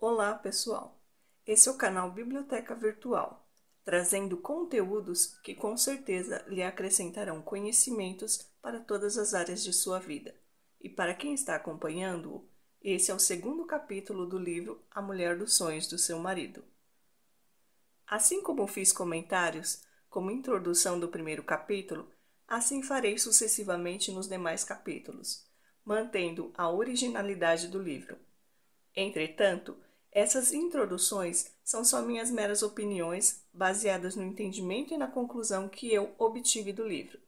Olá, pessoal! Esse é o canal Biblioteca Virtual, trazendo conteúdos que com certeza lhe acrescentarão conhecimentos para todas as áreas de sua vida. E para quem está acompanhando-o, esse é o segundo capítulo do livro A Mulher dos Sonhos do Seu Marido. Assim como fiz comentários como introdução do primeiro capítulo, assim farei sucessivamente nos demais capítulos, mantendo a originalidade do livro. Entretanto, essas introduções são só minhas meras opiniões baseadas no entendimento e na conclusão que eu obtive do livro.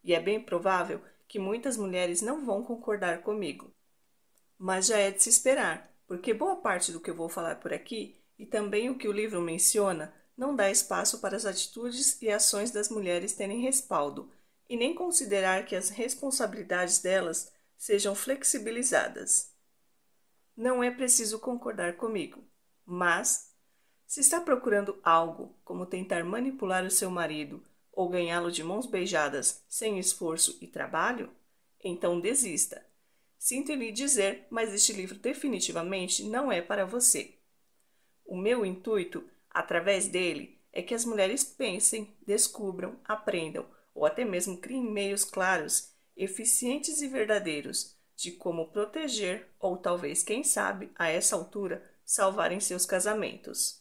E é bem provável que muitas mulheres não vão concordar comigo. Mas já é de se esperar, porque boa parte do que eu vou falar por aqui e também o que o livro menciona não dá espaço para as atitudes e ações das mulheres terem respaldo e nem considerar que as responsabilidades delas sejam flexibilizadas. Não é preciso concordar comigo, mas se está procurando algo como tentar manipular o seu marido ou ganhá-lo de mãos beijadas sem esforço e trabalho, então desista. Sinto lhe dizer, mas este livro definitivamente não é para você. O meu intuito, através dele, é que as mulheres pensem, descubram, aprendam ou até mesmo criem meios claros, eficientes e verdadeiros de como proteger ou talvez, quem sabe, a essa altura, salvarem seus casamentos.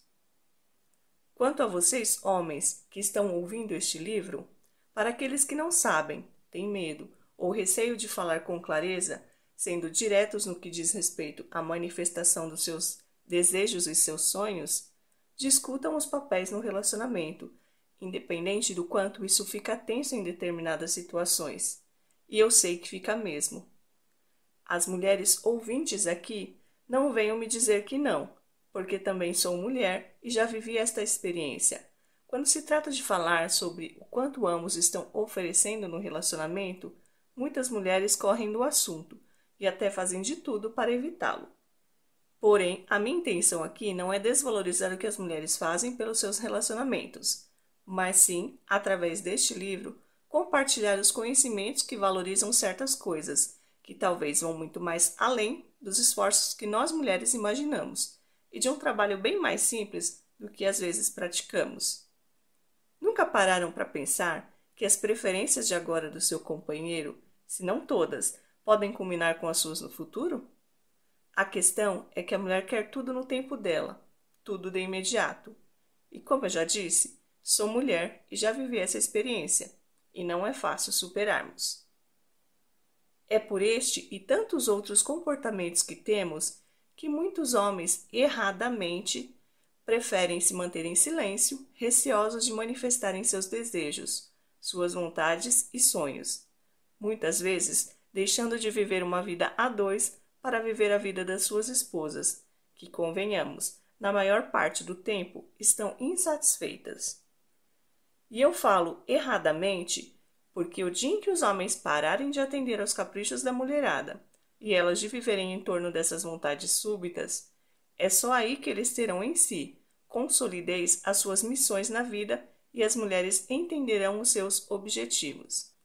Quanto a vocês, homens, que estão ouvindo este livro, para aqueles que não sabem, têm medo ou receio de falar com clareza, sendo diretos no que diz respeito à manifestação dos seus desejos e seus sonhos, discutam os papéis no relacionamento, independente do quanto isso fica tenso em determinadas situações. E eu sei que fica mesmo. As mulheres ouvintes aqui não venham me dizer que não, porque também sou mulher e já vivi esta experiência. Quando se trata de falar sobre o quanto ambos estão oferecendo no relacionamento, muitas mulheres correm do assunto e até fazem de tudo para evitá-lo. Porém, a minha intenção aqui não é desvalorizar o que as mulheres fazem pelos seus relacionamentos, mas sim, através deste livro, compartilhar os conhecimentos que valorizam certas coisas, que talvez vão muito mais além dos esforços que nós mulheres imaginamos, e de um trabalho bem mais simples do que às vezes praticamos. Nunca pararam para pensar que as preferências de agora do seu companheiro, se não todas, podem combinar com as suas no futuro? A questão é que a mulher quer tudo no tempo dela, tudo de imediato. E como eu já disse, sou mulher e já vivi essa experiência, e não é fácil superarmos. É por este e tantos outros comportamentos que temos que muitos homens, erradamente, preferem se manter em silêncio, receosos de manifestarem seus desejos, suas vontades e sonhos. Muitas vezes, deixando de viver uma vida a dois para viver a vida das suas esposas, que, convenhamos, na maior parte do tempo estão insatisfeitas. E eu falo erradamente porque o dia em que os homens pararem de atender aos caprichos da mulherada e elas de viverem em torno dessas vontades súbitas, é só aí que eles terão em si, com solidez, as suas missões na vida e as mulheres entenderão os seus objetivos.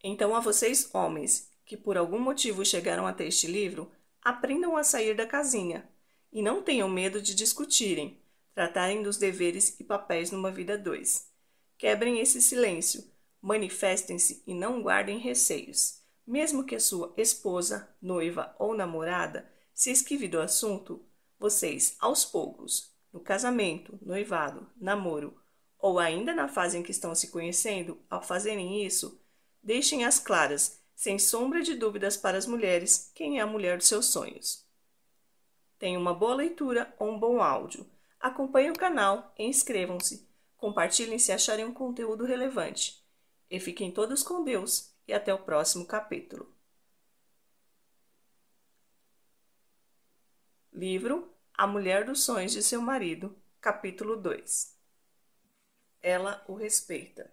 Então, a vocês, homens, que por algum motivo chegaram até este livro, aprendam a sair da casinha e não tenham medo de discutirem, tratarem dos deveres e papéis numa vida a dois. Quebrem esse silêncio, manifestem-se e não guardem receios. Mesmo que a sua esposa, noiva ou namorada se esquive do assunto, vocês, aos poucos, no casamento, noivado, namoro ou ainda na fase em que estão se conhecendo, ao fazerem isso, deixem as claras, sem sombra de dúvidas para as mulheres, quem é a mulher dos seus sonhos. Tenham uma boa leitura ou um bom áudio. Acompanhem o canal e inscrevam-se. Compartilhem se acharem um conteúdo relevante. E fiquem todos com Deus e até o próximo capítulo. Livro A Mulher dos Sonhos de Seu Marido, capítulo 2. Ela o respeita.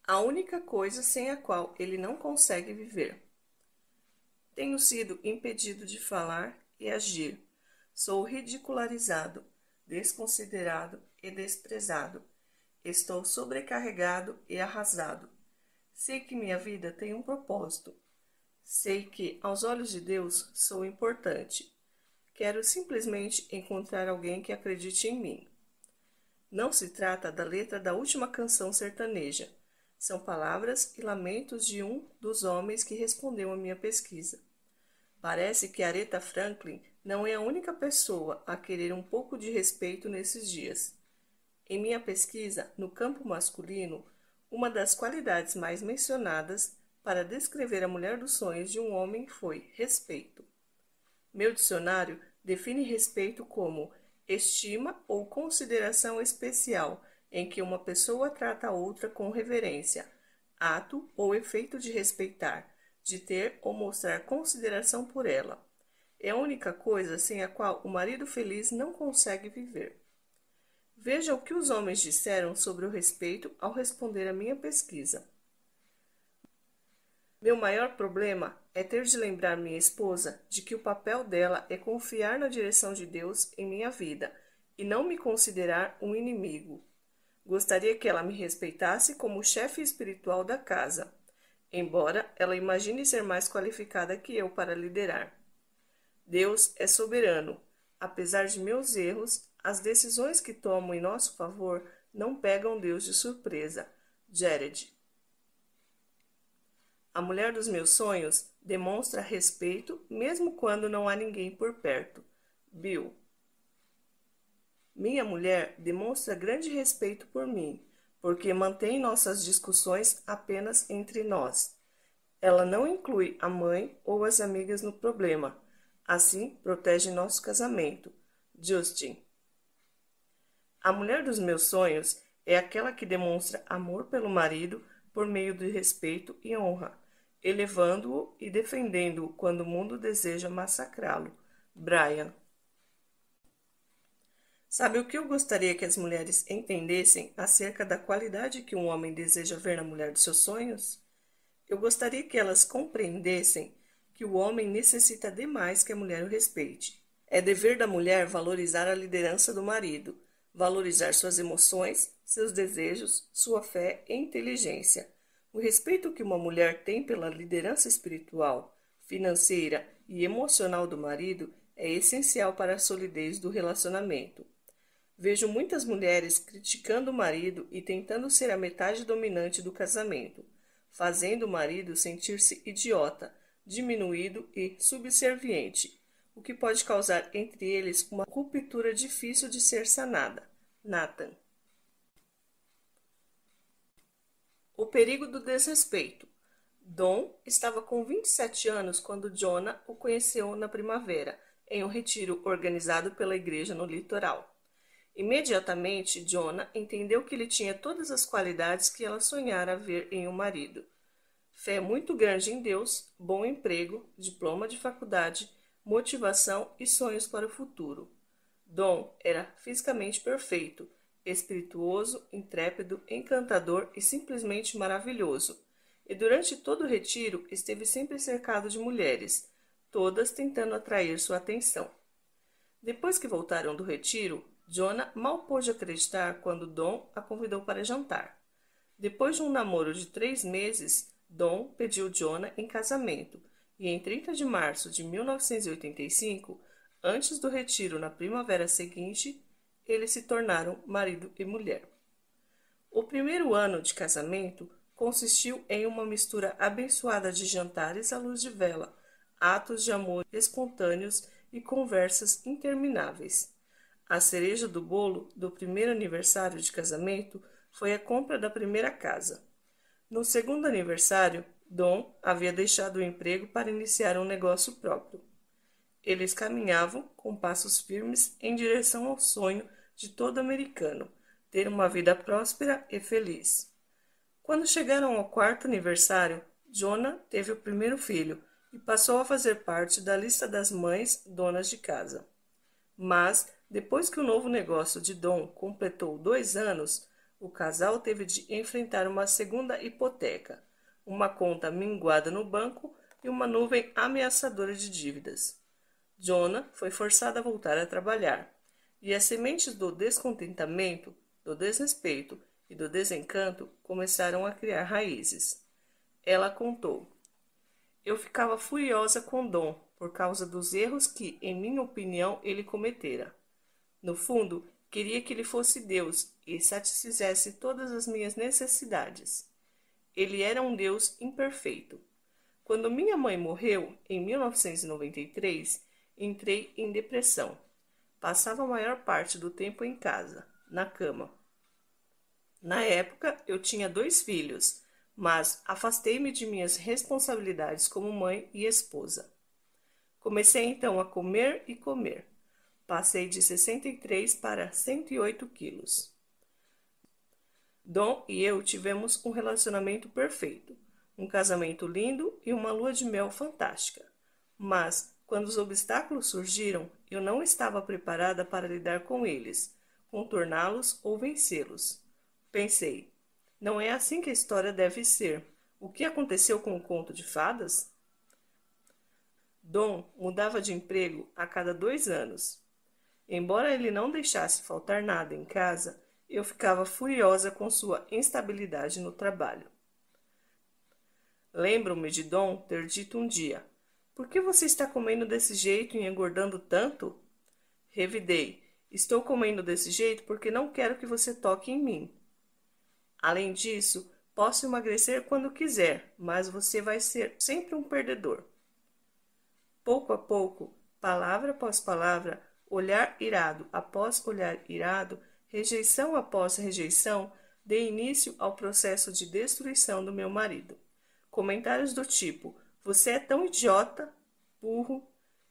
A única coisa sem a qual ele não consegue viver. Tenho sido impedido de falar e agir. Sou ridicularizado, desconsiderado e desprezado. Estou sobrecarregado e arrasado. Sei que minha vida tem um propósito. Sei que, aos olhos de Deus, sou importante. Quero simplesmente encontrar alguém que acredite em mim. Não se trata da letra da última canção sertaneja. São palavras e lamentos de um dos homens que respondeu à minha pesquisa. Parece que Aretha Franklin não é a única pessoa a querer um pouco de respeito nesses dias. Em minha pesquisa, no campo masculino, uma das qualidades mais mencionadas para descrever a mulher dos sonhos de um homem foi respeito. Meu dicionário define respeito como estima ou consideração especial em que uma pessoa trata a outra com reverência, ato ou efeito de respeitar, de ter ou mostrar consideração por ela. É a única coisa sem a qual o marido feliz não consegue viver. Veja o que os homens disseram sobre o respeito ao responder à minha pesquisa. Meu maior problema é ter de lembrar minha esposa de que o papel dela é confiar na direção de Deus em minha vida e não me considerar um inimigo. Gostaria que ela me respeitasse como chefe espiritual da casa, embora ela imagine ser mais qualificada que eu para liderar. Deus é soberano. Apesar de meus erros, as decisões que tomo em nosso favor não pegam Deus de surpresa. Jared. A mulher dos meus sonhos demonstra respeito mesmo quando não há ninguém por perto. Bill. Minha mulher demonstra grande respeito por mim, porque mantém nossas discussões apenas entre nós. Ela não inclui a mãe ou as amigas no problema. Assim, protege nosso casamento. Justin. A mulher dos meus sonhos é aquela que demonstra amor pelo marido por meio de respeito e honra, elevando-o e defendendo-o quando o mundo deseja massacrá-lo. Brian. Sabe o que eu gostaria que as mulheres entendessem acerca da qualidade que um homem deseja ver na mulher dos seus sonhos? Eu gostaria que elas compreendessem que o homem necessita demais que a mulher o respeite. É dever da mulher valorizar a liderança do marido, valorizar suas emoções, seus desejos, sua fé e inteligência. O respeito que uma mulher tem pela liderança espiritual, financeira e emocional do marido é essencial para a solidez do relacionamento. Vejo muitas mulheres criticando o marido e tentando ser a metade dominante do casamento, fazendo o marido sentir-se idiota, diminuído e subserviente, o que pode causar entre eles uma ruptura difícil de ser sanada. Nathan. O perigo do desrespeito. Dom estava com 27 anos quando Jonah o conheceu na primavera, em um retiro organizado pela igreja no litoral. Imediatamente, Jonah entendeu que ele tinha todas as qualidades que ela sonhara ver em um marido. Fé muito grande em Deus, bom emprego, diploma de faculdade, motivação e sonhos para o futuro. Dom era fisicamente perfeito, espirituoso, intrépido, encantador e simplesmente maravilhoso. E durante todo o retiro esteve sempre cercado de mulheres, todas tentando atrair sua atenção. Depois que voltaram do retiro, Jonah mal pôde acreditar quando Dom a convidou para jantar. Depois de um namoro de 3 meses, Dom pediu Jonah em casamento e em 30 de março de 1985, antes do retiro na primavera seguinte, eles se tornaram marido e mulher. O primeiro ano de casamento consistiu em uma mistura abençoada de jantares à luz de vela, atos de amor espontâneos e conversas intermináveis. A cereja do bolo do primeiro aniversário de casamento foi a compra da primeira casa. No segundo aniversário, Dom havia deixado o emprego para iniciar um negócio próprio. Eles caminhavam com passos firmes em direção ao sonho de todo americano, ter uma vida próspera e feliz. Quando chegaram ao quarto aniversário, Jonah teve o primeiro filho e passou a fazer parte da lista das mães donas de casa. Mas, depois que o novo negócio de Dom completou 2 anos, o casal teve de enfrentar uma segunda hipoteca, uma conta minguada no banco e uma nuvem ameaçadora de dívidas. Jonah foi forçado a voltar a trabalhar, e as sementes do descontentamento, do desrespeito e do desencanto começaram a criar raízes. Ela contou: Eu ficava furiosa com Dom, por causa dos erros que, em minha opinião, ele cometera. No fundo, queria que ele fosse Deus e satisfizesse todas as minhas necessidades. Ele era um Deus imperfeito. Quando minha mãe morreu, em 1993, entrei em depressão. Passava a maior parte do tempo em casa, na cama. Na época, eu tinha 2 filhos, mas afastei-me de minhas responsabilidades como mãe e esposa. Comecei então a comer e comer. Passei de 63 para 108 quilos. Dom e eu tivemos um relacionamento perfeito, um casamento lindo e uma lua de mel fantástica. Mas, quando os obstáculos surgiram, eu não estava preparada para lidar com eles, contorná-los ou vencê-los. Pensei, não é assim que a história deve ser. O que aconteceu com o conto de fadas? Dom mudava de emprego a cada 2 anos. Embora ele não deixasse faltar nada em casa, eu ficava furiosa com sua instabilidade no trabalho. Lembro-me de Dom ter dito um dia: "Por que você está comendo desse jeito e engordando tanto?" Revidei: "Estou comendo desse jeito porque não quero que você toque em mim. Além disso, posso emagrecer quando quiser, mas você vai ser sempre um perdedor." Pouco a pouco, palavra após palavra, olhar irado após olhar irado, rejeição após rejeição, dei início ao processo de destruição do meu marido. Comentários do tipo: "Você é tão idiota, burro,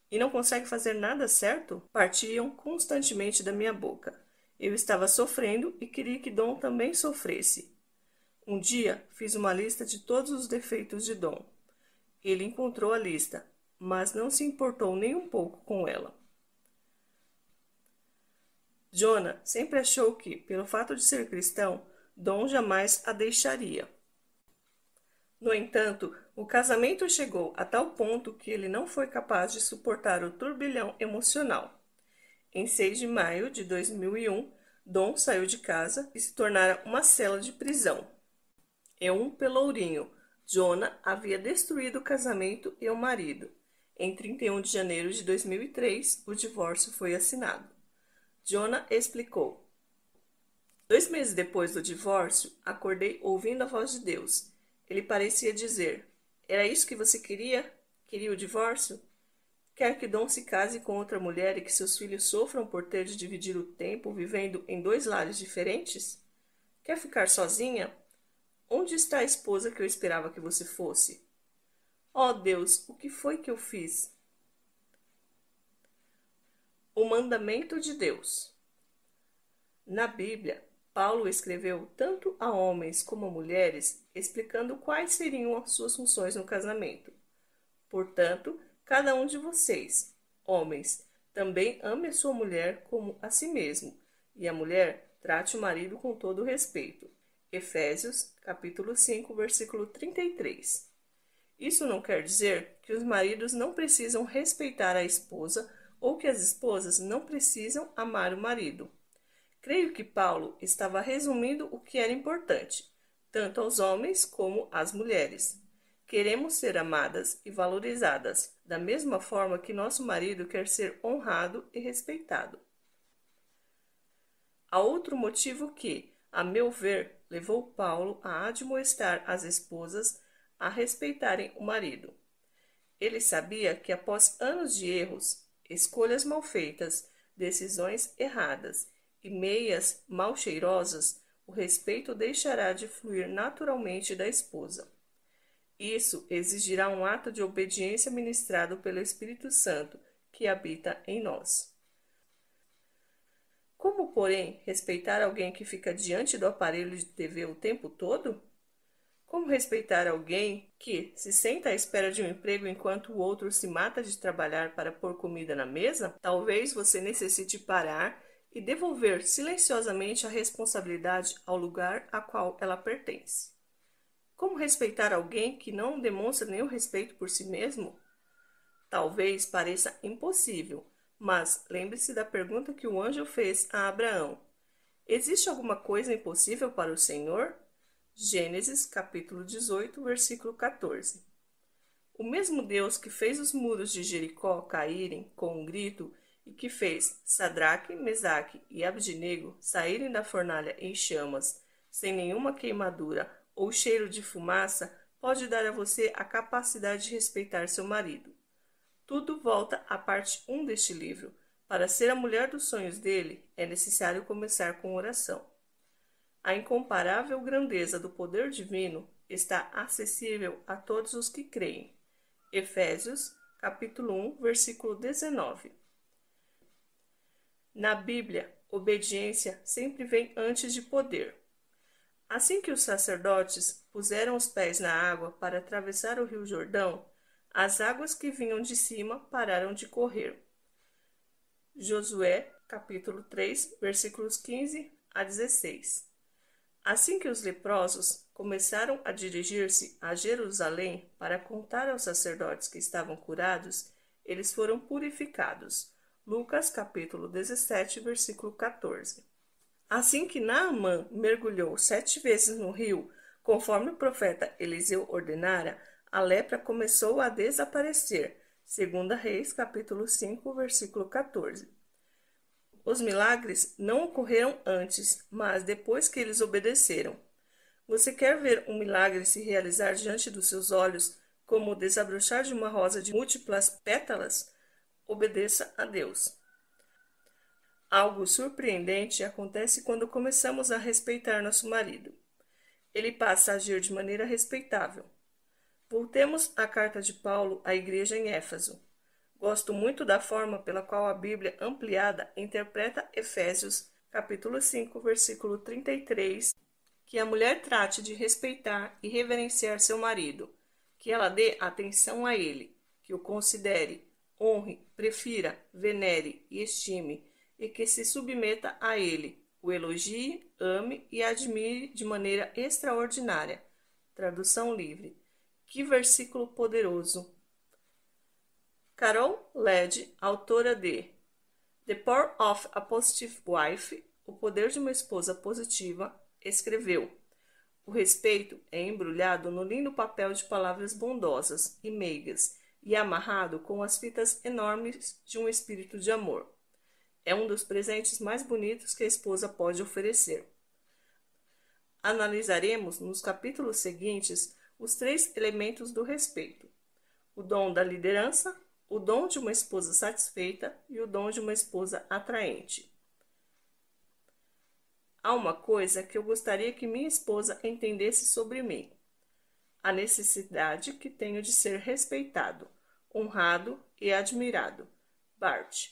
e não consegue fazer nada certo?" partiam constantemente da minha boca. Eu estava sofrendo e queria que Dom também sofresse. Um dia, fiz uma lista de todos os defeitos de Dom. Ele encontrou a lista, mas não se importou nem um pouco com ela. Jonah sempre achou que, pelo fato de ser cristão, Dom jamais a deixaria. No entanto, o casamento chegou a tal ponto que ele não foi capaz de suportar o turbilhão emocional. Em 6 de maio de 2001, Dom saiu de casa e se tornara uma cela de prisão. Em um pelourinho, Jonah havia destruído o casamento e o marido. Em 31 de janeiro de 2003, o divórcio foi assinado. Jonah explicou: 2 meses depois do divórcio, acordei ouvindo a voz de Deus. Ele parecia dizer: "Era isso que você queria? Queria o divórcio? Quer que Dom se case com outra mulher e que seus filhos sofram por ter de dividir o tempo vivendo em 2 lares diferentes? Quer ficar sozinha? Onde está a esposa que eu esperava que você fosse? Oh Deus, o que foi que eu fiz?" O mandamento de Deus. Na Bíblia, Paulo escreveu tanto a homens como a mulheres, explicando quais seriam as suas funções no casamento. Portanto, cada um de vocês, homens, também ame a sua mulher como a si mesmo, e a mulher trate o marido com todo o respeito. Efésios, capítulo 5, versículo 33. Isso não quer dizer que os maridos não precisam respeitar a esposa ou que as esposas não precisam amar o marido. Creio que Paulo estava resumindo o que era importante, tanto aos homens como às mulheres. Queremos ser amadas e valorizadas, da mesma forma que nosso marido quer ser honrado e respeitado. Há outro motivo que, a meu ver, levou Paulo a admoestar as esposas a respeitarem o marido. Ele sabia que após anos de erros, escolhas mal feitas, decisões erradas e meias mal cheirosas, o respeito deixará de fluir naturalmente da esposa. Isso exigirá um ato de obediência ministrado pelo Espírito Santo que habita em nós. Como, porém, respeitar alguém que fica diante do aparelho de TV o tempo todo? Como respeitar alguém que se senta à espera de um emprego enquanto o outro se mata de trabalhar para pôr comida na mesa? Talvez você necessite parar e devolver silenciosamente a responsabilidade ao lugar a qual ela pertence. Como respeitar alguém que não demonstra nenhum respeito por si mesmo? Talvez pareça impossível, mas lembre-se da pergunta que o anjo fez a Abraão: existe alguma coisa impossível para o Senhor? Gênesis, capítulo 18, versículo 14. O mesmo Deus que fez os muros de Jericó caírem com um grito e que fez Sadraque, Mesaque e Abdenego saírem da fornalha em chamas, sem nenhuma queimadura ou cheiro de fumaça, pode dar a você a capacidade de respeitar seu marido. Tudo volta à parte 1 deste livro. Para ser a mulher dos sonhos dele, é necessário começar com oração. A incomparável grandeza do poder divino está acessível a todos os que creem. Efésios, capítulo 1, versículo 19. Na Bíblia, obediência sempre vem antes de poder. Assim que os sacerdotes puseram os pés na água para atravessar o rio Jordão, as águas que vinham de cima pararam de correr. Josué, capítulo 3, versículos 15 a 16. Assim que os leprosos começaram a dirigir-se a Jerusalém para contar aos sacerdotes que estavam curados, eles foram purificados. Lucas capítulo 17, versículo 14. Assim que Naamã mergulhou 7 vezes no rio, conforme o profeta Eliseu ordenara, a lepra começou a desaparecer. 2 Reis capítulo 5, versículo 14. Os milagres não ocorreram antes, mas depois que eles obedeceram. Você quer ver um milagre se realizar diante dos seus olhos, como o desabrochar de uma rosa de múltiplas pétalas? Obedeça a Deus. Algo surpreendente acontece quando começamos a respeitar nosso marido. Ele passa a agir de maneira respeitável. Voltemos à carta de Paulo à igreja em Éfeso. Gosto muito da forma pela qual a Bíblia ampliada interpreta Efésios, capítulo 5, versículo 33, que a mulher trate de respeitar e reverenciar seu marido, que ela dê atenção a ele, que o considere, honre, prefira, venere e estime, e que se submeta a ele, o elogie, ame e admire de maneira extraordinária. Tradução livre. Que versículo poderoso! Carol Led, autora de The Power of a Positive Wife, O Poder de uma Esposa Positiva, escreveu: o respeito é embrulhado no lindo papel de palavras bondosas e meigas e amarrado com as fitas enormes de um espírito de amor. É um dos presentes mais bonitos que a esposa pode oferecer. Analisaremos nos capítulos seguintes os 3 elementos do respeito: o dom da liderança, o dom de uma esposa satisfeita e o dom de uma esposa atraente. Há uma coisa que eu gostaria que minha esposa entendesse sobre mim: a necessidade que tenho de ser respeitado, honrado e admirado. Bart.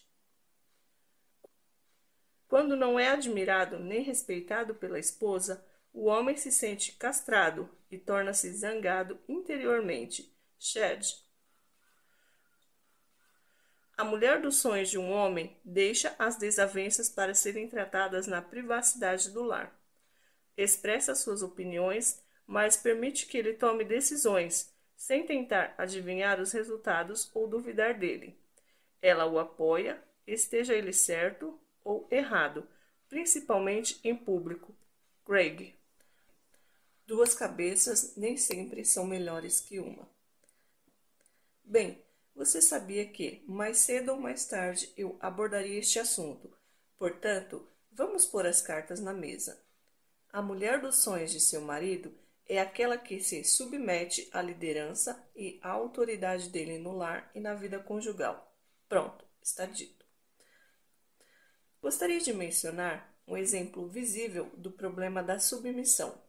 Quando não é admirado nem respeitado pela esposa, o homem se sente castrado e torna-se zangado interiormente. Shed. A mulher dos sonhos de um homem deixa as desavenças para serem tratadas na privacidade do lar. Expressa suas opiniões, mas permite que ele tome decisões, sem tentar adivinhar os resultados ou duvidar dele. Ela o apoia, esteja ele certo ou errado, principalmente em público. Craig. 2 cabeças nem sempre são melhores que uma. Bem, você sabia que, mais cedo ou mais tarde, eu abordaria este assunto. Portanto, vamos pôr as cartas na mesa. A mulher dos sonhos de seu marido é aquela que se submete à liderança e à autoridade dele no lar e na vida conjugal. Pronto, está dito. Gostaria de mencionar um exemplo visível do problema da submissão,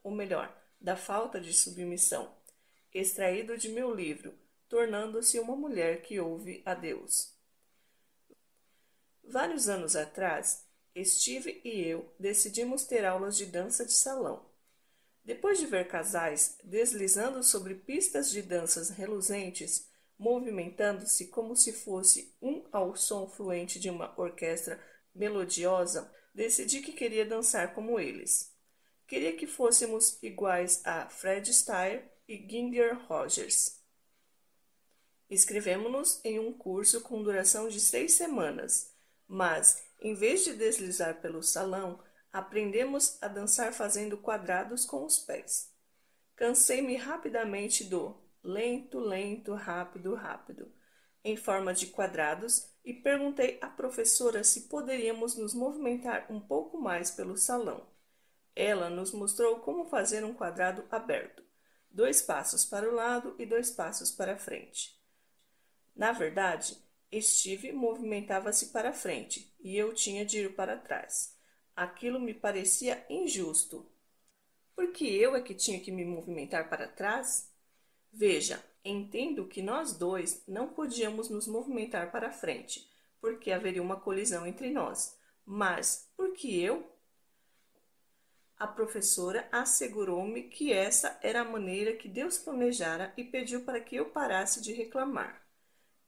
ou melhor, da falta de submissão, extraído de meu livro Tornando-se uma Mulher que Ouve a Deus. Vários anos atrás, Steve e eu decidimos ter aulas de dança de salão. Depois de ver casais deslizando sobre pistas de danças reluzentes, movimentando-se como se fosse um ao som fluente de uma orquestra melodiosa, decidi que queria dançar como eles. Queria que fôssemos iguais a Fred Astaire e Ginger Rogers. Inscrevemo-nos em um curso com duração de 6 semanas, mas, em vez de deslizar pelo salão, aprendemos a dançar fazendo quadrados com os pés. Cansei-me rapidamente do lento, lento, rápido, rápido, em forma de quadrados, e perguntei à professora se poderíamos nos movimentar um pouco mais pelo salão. Ela nos mostrou como fazer um quadrado aberto, 2 passos para o lado e 2 passos para a frente. Na verdade, Steve movimentava-se para a frente e eu tinha de ir para trás. Aquilo me parecia injusto. Porque eu é que tinha que me movimentar para trás? Veja, entendo que nós dois não podíamos nos movimentar para a frente, porque haveria uma colisão entre nós. Mas por que eu? A professora assegurou-me que essa era a maneira que Deus planejara e pediu para que eu parasse de reclamar.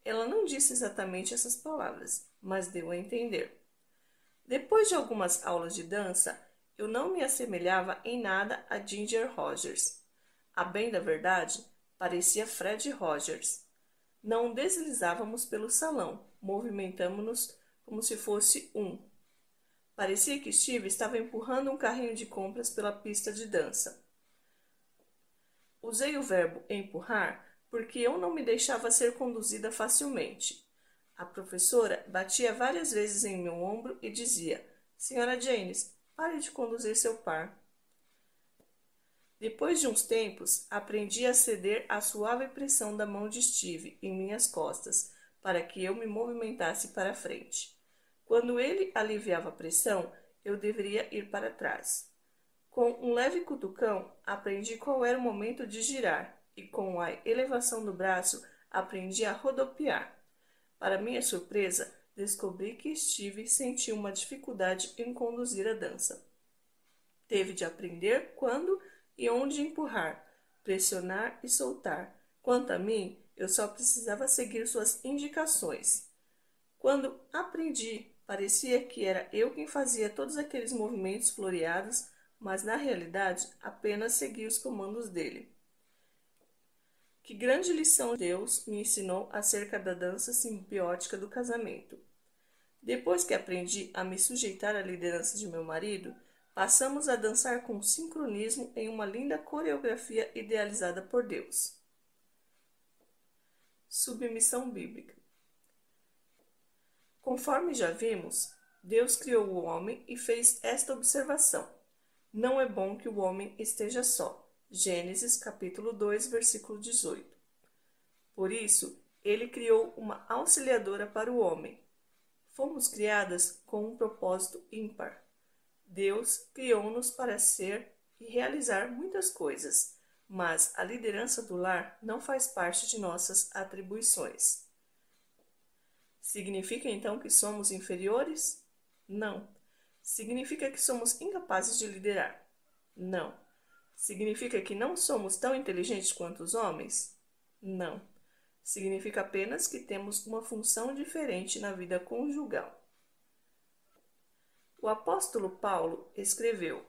Ela não disse exatamente essas palavras, mas deu a entender. Depois de algumas aulas de dança, eu não me assemelhava em nada a Ginger Rogers. A bem da verdade, parecia Fred Rogers. Não deslizávamos pelo salão, movimentamo-nos como se fosse um. Parecia que Steve estava empurrando um carrinho de compras pela pista de dança. Usei o verbo empurrar porque eu não me deixava ser conduzida facilmente. A professora batia várias vezes em meu ombro e dizia: Senhora Janes, pare de conduzir seu par. Depois de uns tempos, aprendi a ceder à suave pressão da mão de Steve em minhas costas, para que eu me movimentasse para a frente. Quando ele aliviava a pressão, eu deveria ir para trás. Com um leve cutucão, aprendi qual era o momento de girar, e com a elevação do braço, aprendi a rodopiar. Para minha surpresa, descobri que Steve sentia uma dificuldade em conduzir a dança. Teve de aprender quando e onde empurrar, pressionar e soltar. Quanto a mim, eu só precisava seguir suas indicações. Quando aprendi, parecia que era eu quem fazia todos aqueles movimentos floreados, mas na realidade apenas seguia os comandos dele. Que grande lição Deus me ensinou acerca da dança simbiótica do casamento. Depois que aprendi a me sujeitar à liderança de meu marido, passamos a dançar com sincronismo em uma linda coreografia idealizada por Deus. Submissão bíblica. Conforme já vimos, Deus criou o homem e fez esta observação: não é bom que o homem esteja só. Gênesis capítulo 2, versículo 18. Por isso, ele criou uma auxiliadora para o homem. Fomos criadas com um propósito ímpar. Deus criou-nos para ser e realizar muitas coisas, mas a liderança do lar não faz parte de nossas atribuições. Significa então que somos inferiores? Não. Significa que somos incapazes de liderar? Não. Significa que não somos tão inteligentes quanto os homens? Não. Significa apenas que temos uma função diferente na vida conjugal. O apóstolo Paulo escreveu: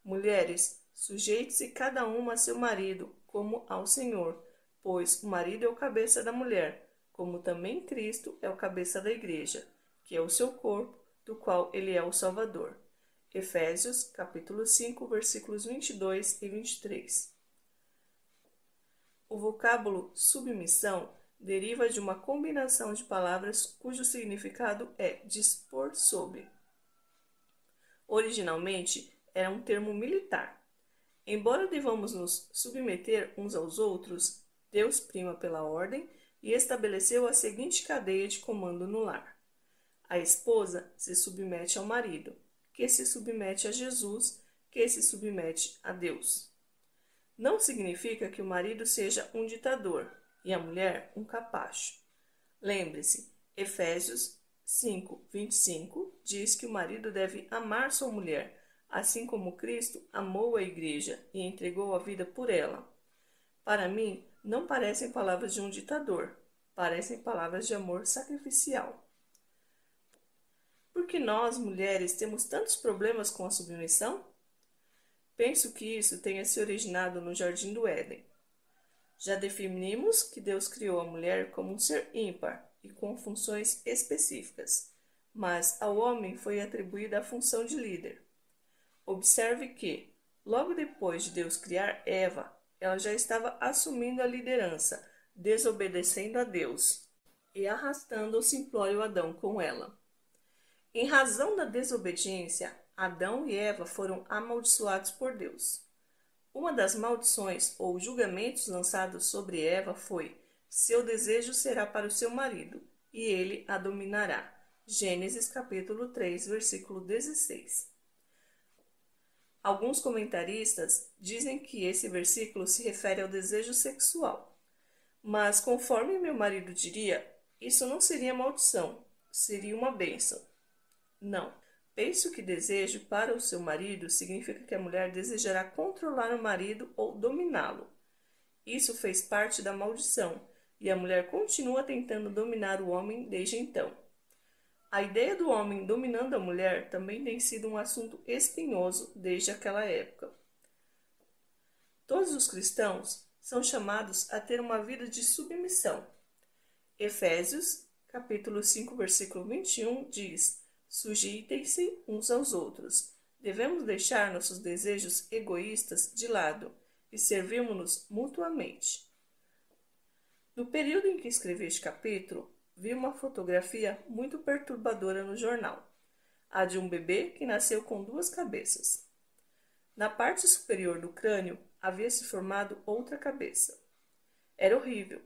Mulheres, sujeite-se cada uma a seu marido, como ao Senhor, pois o marido é o cabeça da mulher, como também Cristo é o cabeça da igreja, que é o seu corpo, do qual ele é o Salvador. Efésios, capítulo 5, versículos 22 e 23. O vocábulo submissão deriva de uma combinação de palavras cujo significado é dispor sob. Originalmente, era um termo militar. Embora devamos nos submeter uns aos outros, Deus prima pela ordem e estabeleceu a seguinte cadeia de comando no lar. A esposa se submete ao marido, que se submete a Jesus, que se submete a Deus. Não significa que o marido seja um ditador e a mulher um capacho. Lembre-se, Efésios 5:25 diz que o marido deve amar sua mulher, assim como Cristo amou a igreja e entregou a vida por ela. Para mim, não parecem palavras de um ditador, parecem palavras de amor sacrificial. Por que nós, mulheres, temos tantos problemas com a submissão? Penso que isso tenha se originado no Jardim do Éden. Já definimos que Deus criou a mulher como um ser ímpar e com funções específicas, mas ao homem foi atribuída a função de líder. Observe que, logo depois de Deus criar Eva, Ela já estava assumindo a liderança, desobedecendo a Deus e arrastando o simplório Adão com ela. Em razão da desobediência, Adão e Eva foram amaldiçoados por Deus. Uma das maldições ou julgamentos lançados sobre Eva foi: seu desejo será para o seu marido, e ele a dominará. Gênesis capítulo 3, versículo 16. Alguns comentaristas dizem que esse versículo se refere ao desejo sexual. Mas, conforme meu marido diria, isso não seria maldição, seria uma bênção. Não. Penso que desejo para o seu marido significa que a mulher desejará controlar o marido ou dominá-lo. Isso fez parte da maldição, e a mulher continua tentando dominar o homem desde então. A ideia do homem dominando a mulher também tem sido um assunto espinhoso desde aquela época. Todos os cristãos são chamados a ter uma vida de submissão. Efésios, capítulo 5, versículo 21, diz: sujeitem-se uns aos outros. Devemos deixar nossos desejos egoístas de lado e servirmos-nos mutuamente. No período em que escrevi este capítulo, vi uma fotografia muito perturbadora no jornal, a de um bebê que nasceu com duas cabeças. Na parte superior do crânio havia se formado outra cabeça. Era horrível.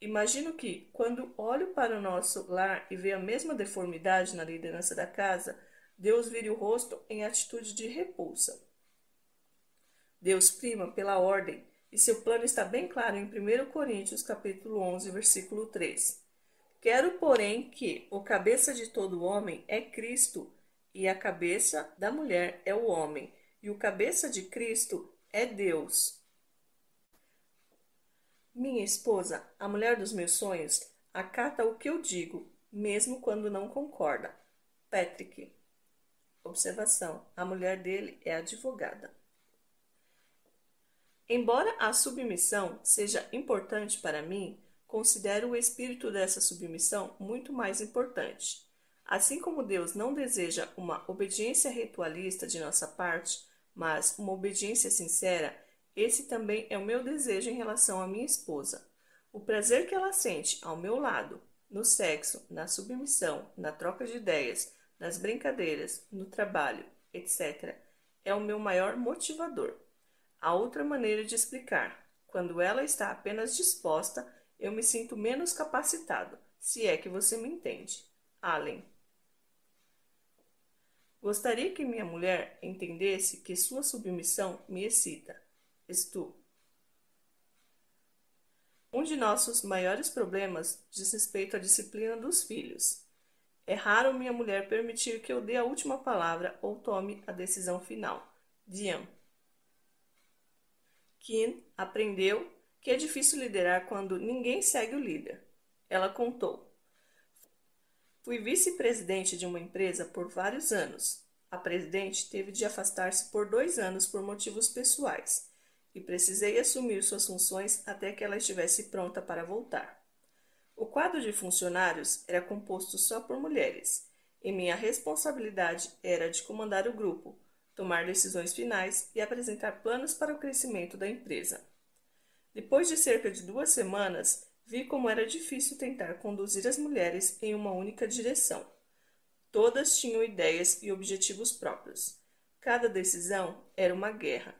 Imagino que, quando olho para o nosso lar e vejo a mesma deformidade na liderança da casa, Deus vire o rosto em atitude de repulsa. Deus prima pela ordem, e seu plano está bem claro em 1 Coríntios capítulo 11, versículo 3. Quero, porém, que o cabeça de todo homem é Cristo, e a cabeça da mulher é o homem, e o cabeça de Cristo é Deus. Minha esposa, a mulher dos meus sonhos, acata o que eu digo, mesmo quando não concorda. Patrick. Observação: a mulher dele é advogada. Embora a submissão seja importante para mim, considero o espírito dessa submissão muito mais importante. Assim como Deus não deseja uma obediência ritualista de nossa parte, mas uma obediência sincera, esse também é o meu desejo em relação à minha esposa. O prazer que ela sente ao meu lado, no sexo, na submissão, na troca de ideias, nas brincadeiras, no trabalho, etc., é o meu maior motivador. A outra maneira de explicar: quando ela está apenas disposta, eu me sinto menos capacitado, se é que você me entende. Allen. Gostaria que minha mulher entendesse que sua submissão me excita. Stu. Um de nossos maiores problemas diz respeito à disciplina dos filhos. É raro minha mulher permitir que eu dê a última palavra ou tome a decisão final. Diane. Kim aprendeu que é difícil liderar quando ninguém segue o líder. Ela contou: fui vice-presidente de uma empresa por vários anos. A presidente teve de afastar-se por 2 anos por motivos pessoais e precisei assumir suas funções até que ela estivesse pronta para voltar. O quadro de funcionários era composto só por mulheres e minha responsabilidade era de comandar o grupo, tomar decisões finais e apresentar planos para o crescimento da empresa. Depois de cerca de 2 semanas, vi como era difícil tentar conduzir as mulheres em uma única direção. Todas tinham ideias e objetivos próprios. Cada decisão era uma guerra.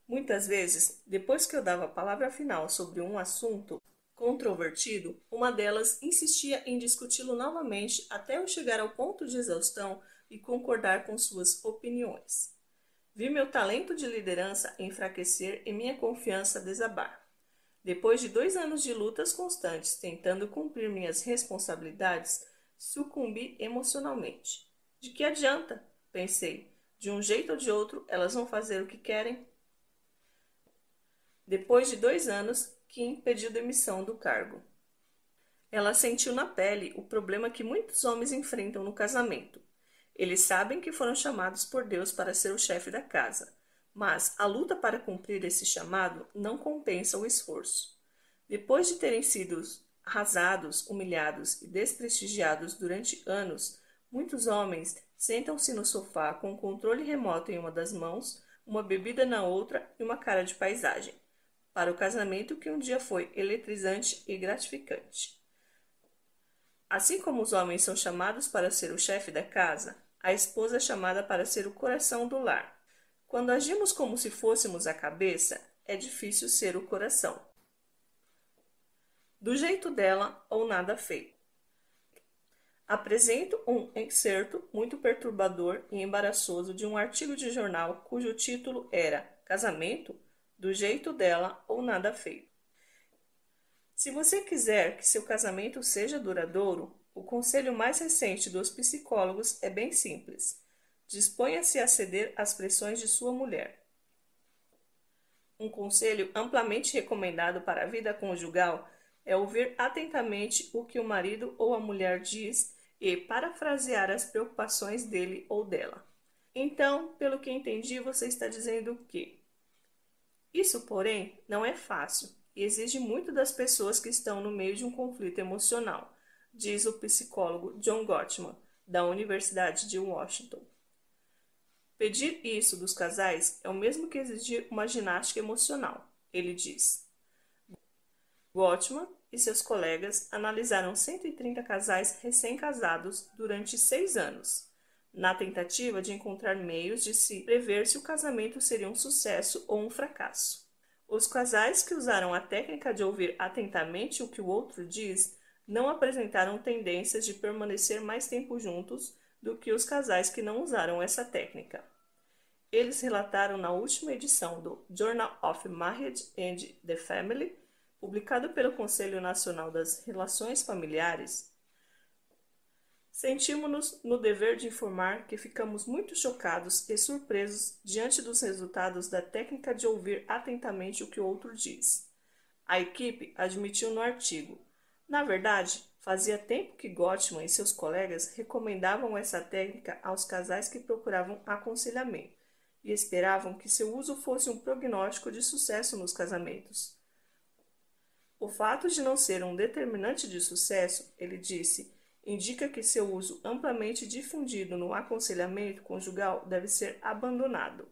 Muitas vezes, depois que eu dava a palavra final sobre um assunto controvertido, uma delas insistia em discuti-lo novamente até eu chegar ao ponto de exaustão e concordar com suas opiniões. Vi meu talento de liderança enfraquecer e minha confiança desabar. Depois de 2 anos de lutas constantes tentando cumprir minhas responsabilidades, sucumbi emocionalmente. De que adianta? Pensei. De um jeito ou de outro, elas vão fazer o que querem. Depois de 2 anos, Kim pediu demissão do cargo. Ela sentiu na pele o problema que muitos homens enfrentam no casamento. Eles sabem que foram chamados por Deus para ser o chefe da casa, mas a luta para cumprir esse chamado não compensa o esforço. Depois de terem sido arrasados, humilhados e desprestigiados durante anos, muitos homens sentam-se no sofá com o controle remoto em uma das mãos, uma bebida na outra e uma cara de paisagem. para o casamento que um dia foi eletrizante e gratificante. Assim como os homens são chamados para ser o chefe da casa, a esposa é chamada para ser o coração do lar. Quando agimos como se fôssemos a cabeça, é difícil ser o coração. Do jeito dela ou nada feito. Apresento um excerto muito perturbador e embaraçoso de um artigo de jornal cujo título era Casamento? Do jeito dela ou nada feito. Se você quiser que seu casamento seja duradouro, o conselho mais recente dos psicólogos é bem simples. Disponha-se a ceder às pressões de sua mulher. Um conselho amplamente recomendado para a vida conjugal é ouvir atentamente o que o marido ou a mulher diz e parafrasear as preocupações dele ou dela. Então, pelo que entendi, você está dizendo que isso, porém, não é fácil e exige muito das pessoas que estão no meio de um conflito emocional, diz o psicólogo John Gottman, da Universidade de Washington. Pedir isso dos casais é o mesmo que exigir uma ginástica emocional, ele diz. Gottman e seus colegas analisaram 130 casais recém-casados durante 6 anos, na tentativa de encontrar meios de se prever se o casamento seria um sucesso ou um fracasso. Os casais que usaram a técnica de ouvir atentamente o que o outro diz não apresentaram tendências de permanecer mais tempo juntos do que os casais que não usaram essa técnica. Eles relataram na última edição do Journal of Marriage and the Family, publicado pelo Conselho Nacional das Relações Familiares. Sentimos-nos no dever de informar que ficamos muito chocados e surpresos diante dos resultados da técnica de ouvir atentamente o que o outro diz. A equipe admitiu no artigo. Na verdade, fazia tempo que Gottman e seus colegas recomendavam essa técnica aos casais que procuravam aconselhamento e esperavam que seu uso fosse um prognóstico de sucesso nos casamentos. O fato de não ser um determinante de sucesso, ele disse, indica que seu uso amplamente difundido no aconselhamento conjugal deve ser abandonado.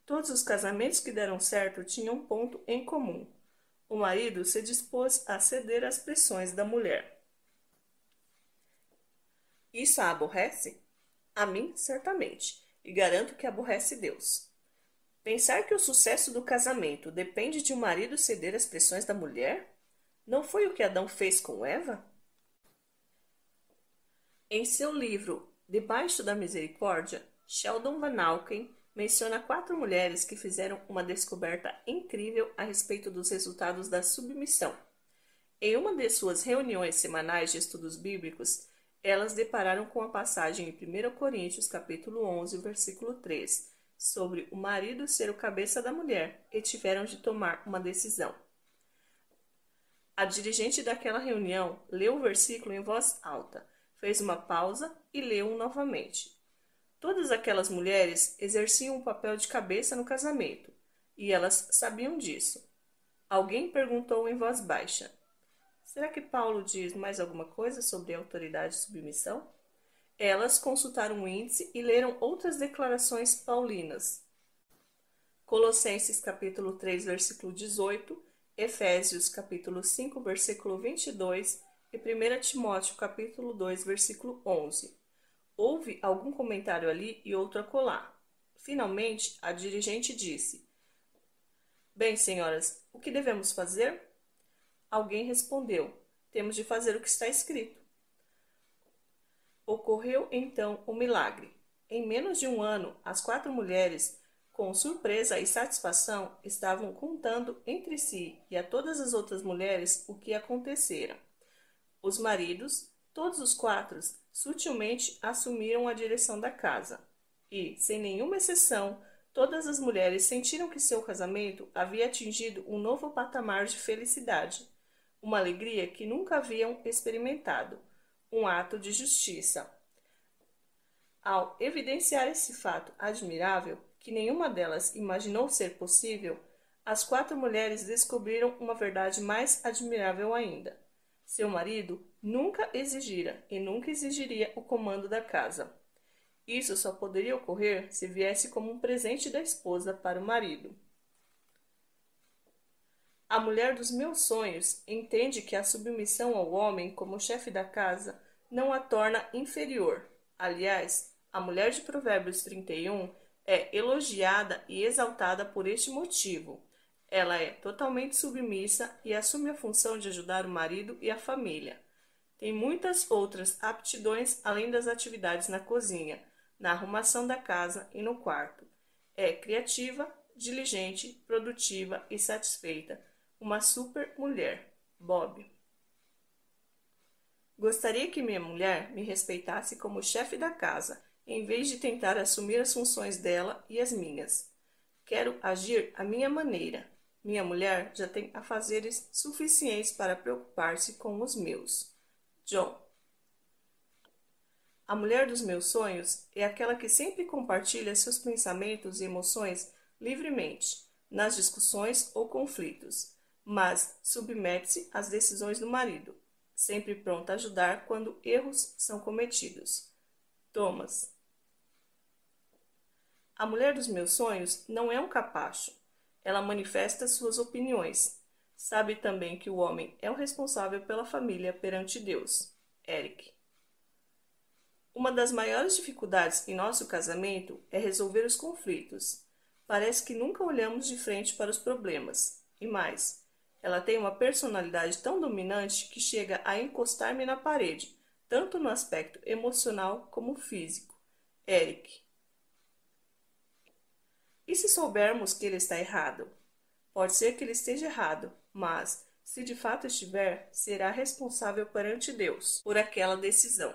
Todos os casamentos que deram certo tinham um ponto em comum. O marido se dispôs a ceder às pressões da mulher. Isso a aborrece? A mim, certamente, e garanto que aborrece Deus. Pensar que o sucesso do casamento depende de um marido ceder às pressões da mulher? Não foi o que Adão fez com Eva? Em seu livro Debaixo da Misericórdia, Sheldon Van Auken menciona 4 mulheres que fizeram uma descoberta incrível a respeito dos resultados da submissão. Em uma de suas reuniões semanais de estudos bíblicos, elas depararam com a passagem em 1 Coríntios capítulo 11, versículo 3, sobre o marido ser o cabeça da mulher, e tiveram de tomar uma decisão. A dirigente daquela reunião leu o versículo em voz alta, fez uma pausa e leu-o novamente. Todas aquelas mulheres exerciam o papel de cabeça no casamento, e elas sabiam disso. Alguém perguntou em voz baixa: será que Paulo diz mais alguma coisa sobre autoridade e submissão? Elas consultaram o índice e leram outras declarações paulinas. Colossenses capítulo 3, versículo 18, Efésios capítulo 5, versículo 22 e 1 Timóteo capítulo 2, versículo 11. Houve algum comentário ali e outro acolá. Finalmente, a dirigente disse: bem, senhoras, o que devemos fazer? Alguém respondeu: temos de fazer o que está escrito. Ocorreu então o milagre. Em menos de um ano, as 4 mulheres, com surpresa e satisfação, estavam contando entre si e a todas as outras mulheres o que acontecera. Os maridos, todos os 4, sutilmente assumiram a direção da casa. E, sem nenhuma exceção, todas as mulheres sentiram que seu casamento havia atingido um novo patamar de felicidade, uma alegria que nunca haviam experimentado, um ato de justiça. Ao evidenciar esse fato admirável, que nenhuma delas imaginou ser possível, as 4 mulheres descobriram uma verdade mais admirável ainda. Seu marido nunca exigira e nunca exigiria o comando da casa. Isso só poderia ocorrer se viesse como um presente da esposa para o marido. A mulher dos meus sonhos entende que a submissão ao homem como chefe da casa não a torna inferior. Aliás, a mulher de Provérbios 31 é elogiada e exaltada por este motivo. Ela é totalmente submissa e assume a função de ajudar o marido e a família. Tem muitas outras aptidões além das atividades na cozinha, na arrumação da casa e no quarto. É criativa, diligente, produtiva e satisfeita. Uma super mulher. Bob. Gostaria que minha mulher me respeitasse como chefe da casa, em vez de tentar assumir as funções dela e as minhas. Quero agir à minha maneira. Minha mulher já tem afazeres suficientes para preocupar-se com os meus. John. A mulher dos meus sonhos é aquela que sempre compartilha seus pensamentos e emoções livremente, nas discussões ou conflitos, mas submete-se às decisões do marido, sempre pronta a ajudar quando erros são cometidos. Thomas. A mulher dos meus sonhos não é um capacho. Ela manifesta suas opiniões. Sabe também que o homem é o responsável pela família perante Deus. Eric. Uma das maiores dificuldades em nosso casamento é resolver os conflitos. Parece que nunca olhamos de frente para os problemas. E mais, ela tem uma personalidade tão dominante que chega a encostar-me na parede, tanto no aspecto emocional como físico. Eric. E se soubermos que ele está errado? Pode ser que ele esteja errado, mas, se de fato estiver, será responsável perante Deus por aquela decisão.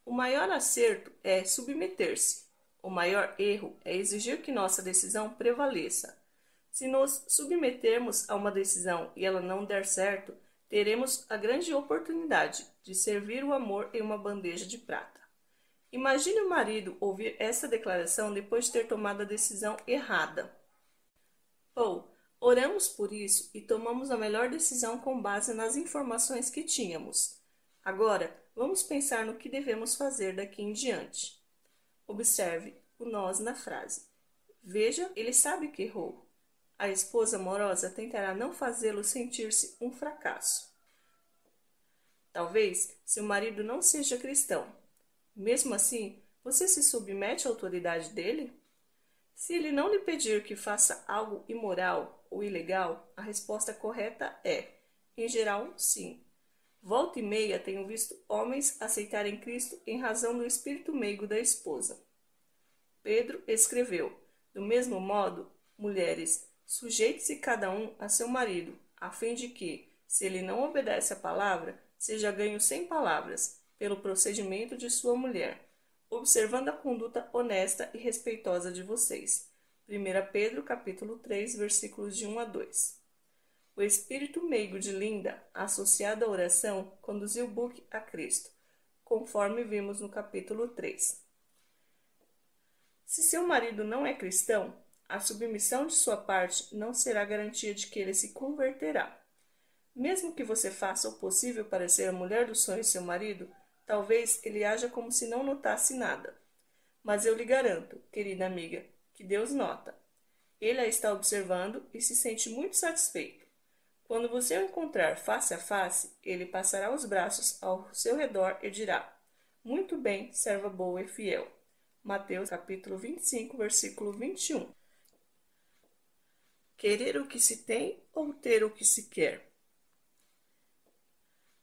O maior acerto é submeter-se. O maior erro é exigir que nossa decisão prevaleça. Se nos submetermos a uma decisão e ela não der certo, teremos a grande oportunidade de servir o amor em uma bandeja de prata. Imagine o marido ouvir essa declaração depois de ter tomado a decisão errada. Oramos por isso e tomamos a melhor decisão com base nas informações que tínhamos. Agora, vamos pensar no que devemos fazer daqui em diante. Observe o nós na frase. Veja, ele sabe que errou. A esposa amorosa tentará não fazê-lo sentir-se um fracasso. Talvez seu marido não seja cristão. Mesmo assim, você se submete à autoridade dele? Se ele não lhe pedir que faça algo imoral ou ilegal, a resposta correta é, em geral, sim. Volta e meia tenho visto homens aceitarem Cristo em razão do espírito meigo da esposa. Pedro escreveu, do mesmo modo, mulheres, sujeite-se cada um a seu marido, a fim de que, se ele não obedece à palavra, seja ganho sem palavras, pelo procedimento de sua mulher, observando a conduta honesta e respeitosa de vocês. 1 Pedro capítulo 3, versículos de 1 a 2. O espírito meigo de Linda, associado à oração, conduziu Buck a Cristo, conforme vimos no capítulo 3. Se seu marido não é cristão, a submissão de sua parte não será garantia de que ele se converterá. Mesmo que você faça o possível para ser a mulher dos sonhos de seu marido, talvez ele haja como se não notasse nada. Mas eu lhe garanto, querida amiga, que Deus nota. Ele a está observando e se sente muito satisfeito. Quando você o encontrar face a face, ele passará os braços ao seu redor e dirá: muito bem, serva boa e fiel. Mateus capítulo 25, versículo 21. Querer o que se tem ou ter o que se quer?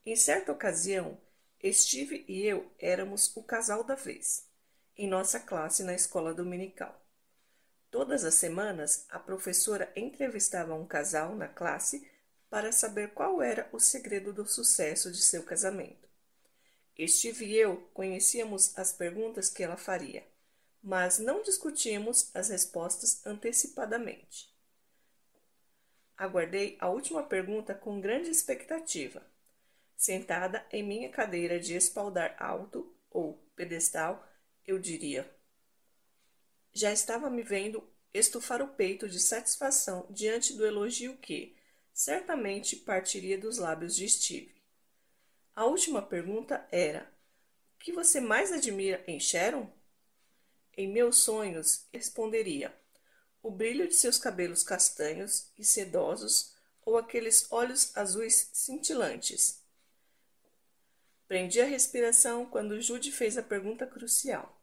Em certa ocasião, Steve e eu éramos o casal da vez, em nossa classe na escola dominical. Todas as semanas, a professora entrevistava um casal na classe para saber qual era o segredo do sucesso de seu casamento. Steve e eu conhecíamos as perguntas que ela faria, mas não discutíamos as respostas antecipadamente. Aguardei a última pergunta com grande expectativa. Sentada em minha cadeira de espaldar alto, ou pedestal, eu diria. Já estava me vendo estufar o peito de satisfação diante do elogio que, certamente, partiria dos lábios de Steve. A última pergunta era: o que você mais admira em Sharon? Em meus sonhos, responderia: o brilho de seus cabelos castanhos e sedosos, ou aqueles olhos azuis cintilantes? Prendi a respiração quando Jude fez a pergunta crucial.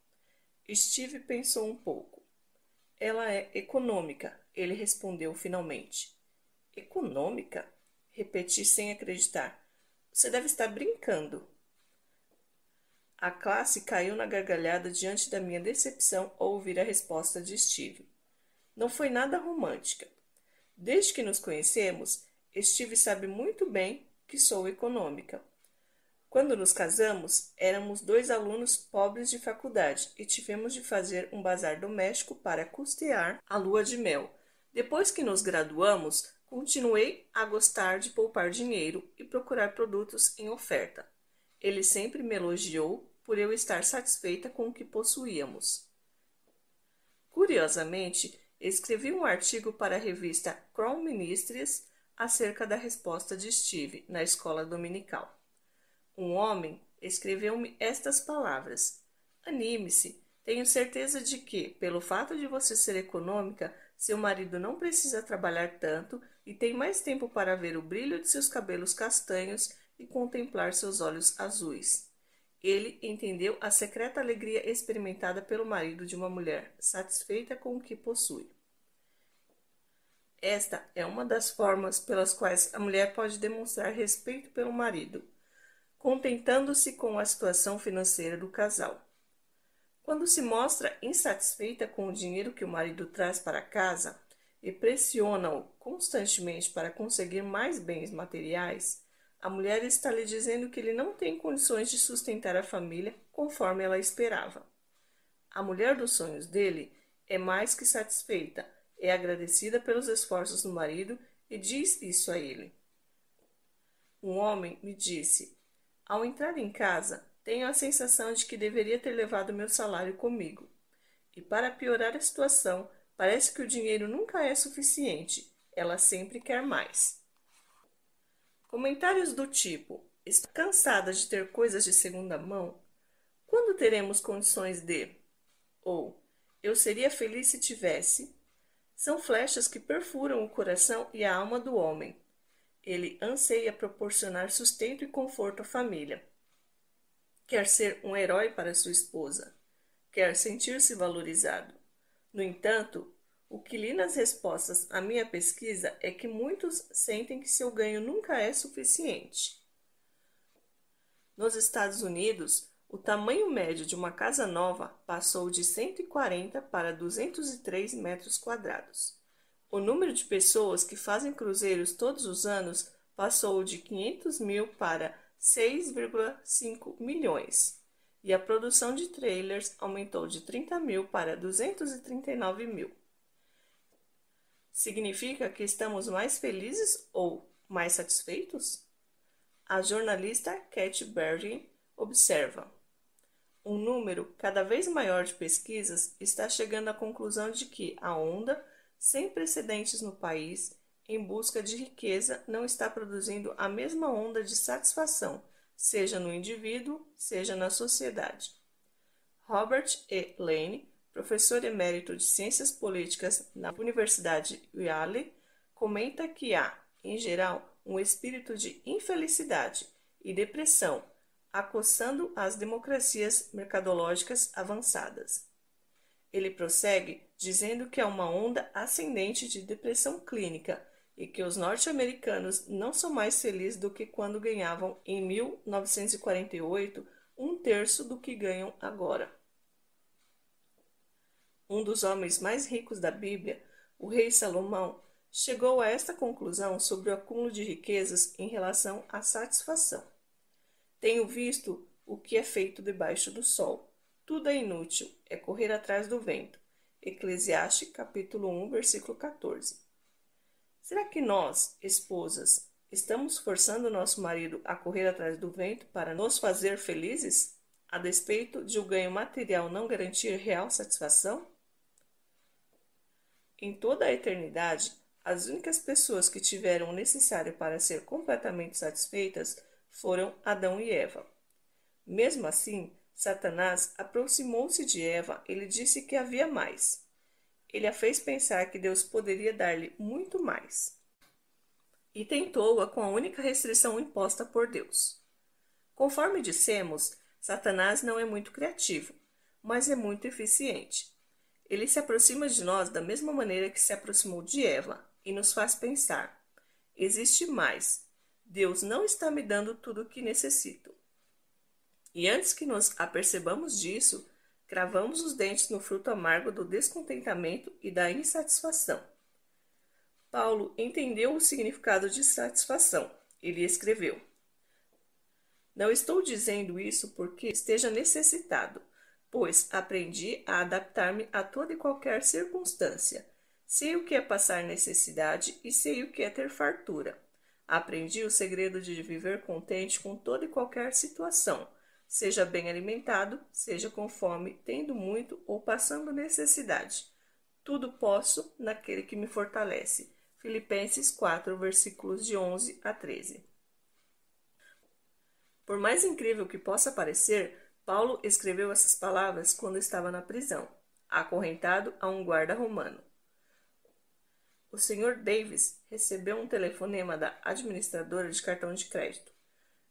Steve pensou um pouco. Ela é econômica, ele respondeu finalmente. Econômica? Repeti sem acreditar. Você deve estar brincando. A classe caiu na gargalhada diante da minha decepção ao ouvir a resposta de Steve. Não foi nada romântica. Desde que nos conhecemos, Steve sabe muito bem que sou econômica. Quando nos casamos, éramos 2 alunos pobres de faculdade e tivemos de fazer um bazar doméstico para custear a lua de mel. Depois que nos graduamos, continuei a gostar de poupar dinheiro e procurar produtos em oferta. Ele sempre me elogiou por eu estar satisfeita com o que possuíamos. Curiosamente, escrevi um artigo para a revista Crown Ministries acerca da resposta de Steve na escola dominical. Um homem escreveu-me estas palavras: Anime-se, tenho certeza de que, pelo fato de você ser econômica, seu marido não precisa trabalhar tanto e tem mais tempo para ver o brilho de seus cabelos castanhos e contemplar seus olhos azuis. Ele entendeu a secreta alegria experimentada pelo marido de uma mulher satisfeita com o que possui. Esta é uma das formas pelas quais a mulher pode demonstrar respeito pelo marido, contentando-se com a situação financeira do casal. Quando se mostra insatisfeita com o dinheiro que o marido traz para casa e pressiona-o constantemente para conseguir mais bens materiais, a mulher está lhe dizendo que ele não tem condições de sustentar a família conforme ela esperava. A mulher dos sonhos dele é mais que satisfeita, é agradecida pelos esforços do marido e diz isso a ele. Um homem me disse: ao entrar em casa, tenho a sensação de que deveria ter levado meu salário comigo. E para piorar a situação, parece que o dinheiro nunca é suficiente, ela sempre quer mais. Comentários do tipo: estou cansada de ter coisas de segunda mão? Quando teremos condições de? Ou eu seria feliz se tivesse? São flechas que perfuram o coração e a alma do homem. Ele anseia proporcionar sustento e conforto à família. Quer ser um herói para sua esposa. Quer sentir-se valorizado. No entanto, o que li nas respostas à minha pesquisa é que muitos sentem que seu ganho nunca é suficiente. Nos Estados Unidos, o tamanho médio de uma casa nova passou de 140 para 203 metros quadrados. O número de pessoas que fazem cruzeiros todos os anos passou de 500 mil para 6,5 milhões. E a produção de trailers aumentou de 30 mil para 239 mil. Significa que estamos mais felizes ou mais satisfeitos? A jornalista Cat Bergen observa: um número cada vez maior de pesquisas está chegando à conclusão de que a onda sem precedentes no país em busca de riqueza não está produzindo a mesma onda de satisfação, seja no indivíduo, seja na sociedade. Robert E. Lane, professor emérito de Ciências Políticas na Universidade Yale, comenta que há, em geral, um espírito de infelicidade e depressão acossando as democracias mercadológicas avançadas. Ele prossegue dizendo que há uma onda ascendente de depressão clínica e que os norte-americanos não são mais felizes do que quando ganhavam em 1948 um terço do que ganham agora. Um dos homens mais ricos da Bíblia, o rei Salomão, chegou a esta conclusão sobre o acúmulo de riquezas em relação à satisfação. Tenho visto o que é feito debaixo do sol. Tudo é inútil, é correr atrás do vento. Eclesiastes, capítulo 1, versículo 14. Será que nós, esposas, estamos forçando nosso marido a correr atrás do vento para nos fazer felizes, a despeito de o ganho material não garantir real satisfação? Em toda a eternidade, as únicas pessoas que tiveram o necessário para ser completamente satisfeitas foram Adão e Eva. Mesmo assim, Satanás aproximou-se de Eva e lhe disse que havia mais. Ele a fez pensar que Deus poderia dar-lhe muito mais. e tentou-a com a única restrição imposta por Deus. Conforme dissemos, Satanás não é muito criativo, mas é muito eficiente. Ele se aproxima de nós da mesma maneira que se aproximou de Eva e nos faz pensar: existe mais. Deus não está me dando tudo o que necessito. E antes que nos apercebamos disso, cravamos os dentes no fruto amargo do descontentamento e da insatisfação. Paulo entendeu o significado de satisfação. Ele escreveu: não estou dizendo isso porque esteja necessitado, pois aprendi a adaptar-me a toda e qualquer circunstância. Sei o que é passar necessidade e sei o que é ter fartura. Aprendi o segredo de viver contente com toda e qualquer situação, seja bem alimentado, seja com fome, tendo muito ou passando necessidade. Tudo posso naquele que me fortalece. Filipenses 4, versículos de 11 a 13. Por mais incrível que possa parecer, Paulo escreveu essas palavras quando estava na prisão, acorrentado a um guarda romano. O Sr. Davis recebeu um telefonema da administradora de cartão de crédito.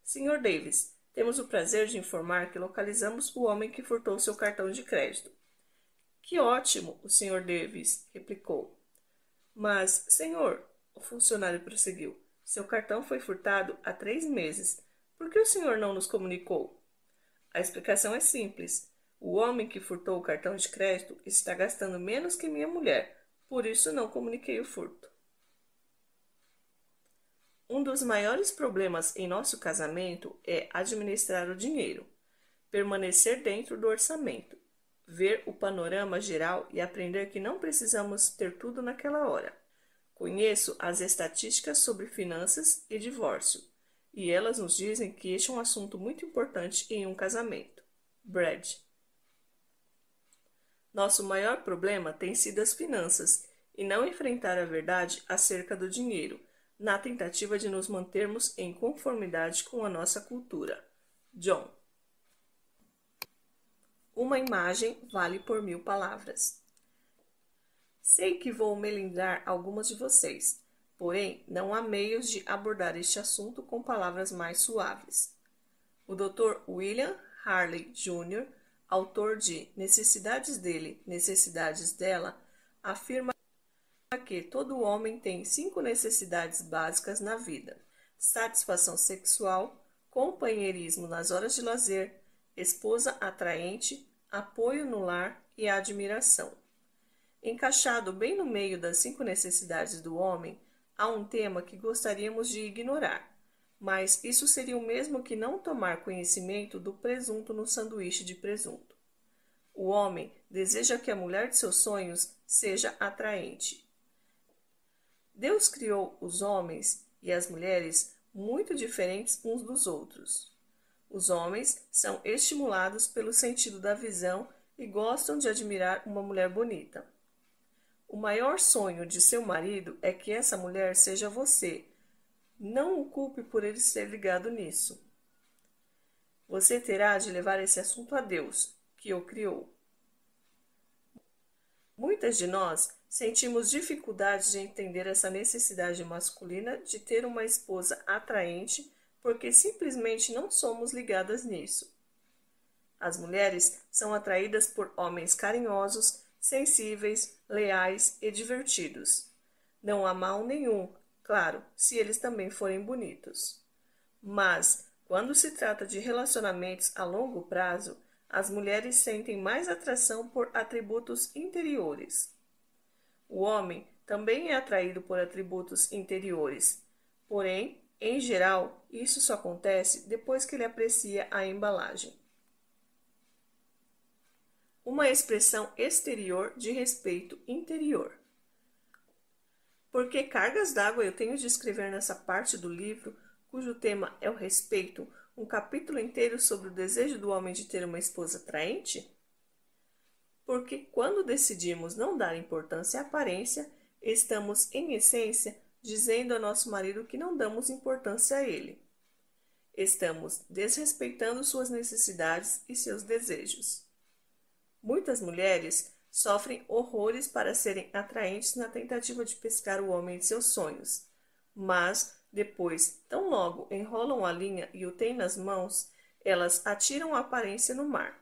Sr. Davis, temos o prazer de informar que localizamos o homem que furtou seu cartão de crédito. Que ótimo, o Sr. Davis replicou. Mas, senhor, o funcionário prosseguiu, seu cartão foi furtado há 3 meses. Por que o senhor não nos comunicou? A explicação é simples. O homem que furtou o cartão de crédito está gastando menos que minha mulher, por isso não comuniquei o furto. Um dos maiores problemas em nosso casamento é administrar o dinheiro, permanecer dentro do orçamento, ver o panorama geral e aprender que não precisamos ter tudo naquela hora. Conheço as estatísticas sobre finanças e divórcio, e elas nos dizem que este é um assunto muito importante em um casamento. Brad. Nosso maior problema tem sido as finanças e não enfrentar a verdade acerca do dinheiro, na tentativa de nos mantermos em conformidade com a nossa cultura. John. Uma imagem vale por 1000 palavras. Sei que vou melindrar algumas de vocês, porém não há meios de abordar este assunto com palavras mais suaves. O Dr. William Harley Jr., autor de Necessidades dele, Necessidades dela, afirma que todo homem tem 5 necessidades básicas na vida: satisfação sexual, companheirismo nas horas de lazer, esposa atraente, apoio no lar e admiração. Encaixado bem no meio das 5 necessidades do homem, há um tema que gostaríamos de ignorar, mas isso seria o mesmo que não tomar conhecimento do presunto no sanduíche de presunto. O homem deseja que a mulher de seus sonhos seja atraente. Deus criou os homens e as mulheres muito diferentes uns dos outros. Os homens são estimulados pelo sentido da visão e gostam de admirar uma mulher bonita. O maior sonho de seu marido é que essa mulher seja você. Não o culpe por ele ser ligado nisso. Você terá de levar esse assunto a Deus, que o criou. Muitas de nós sentimos dificuldade de entender essa necessidade masculina de ter uma esposa atraente porque simplesmente não somos ligadas nisso. As mulheres são atraídas por homens carinhosos, sensíveis, leais e divertidos. Não há mal nenhum, claro, se eles também forem bonitos. Mas, quando se trata de relacionamentos a longo prazo, as mulheres sentem mais atração por atributos interiores. O homem também é atraído por atributos interiores, porém, em geral, isso só acontece depois que ele aprecia a embalagem. Uma expressão exterior de respeito interior. Por que cargas d'água eu tenho de escrever nessa parte do livro, cujo tema é o respeito, um capítulo inteiro sobre o desejo do homem de ter uma esposa atraente? Porque quando decidimos não dar importância à aparência, estamos, em essência, dizendo a nosso marido que não damos importância a ele. Estamos desrespeitando suas necessidades e seus desejos. Muitas mulheres sofrem horrores para serem atraentes na tentativa de pescar o homem de seus sonhos, mas Depois, tão logo enrolam a linha e o têm nas mãos, elas atiram a aparência no mar.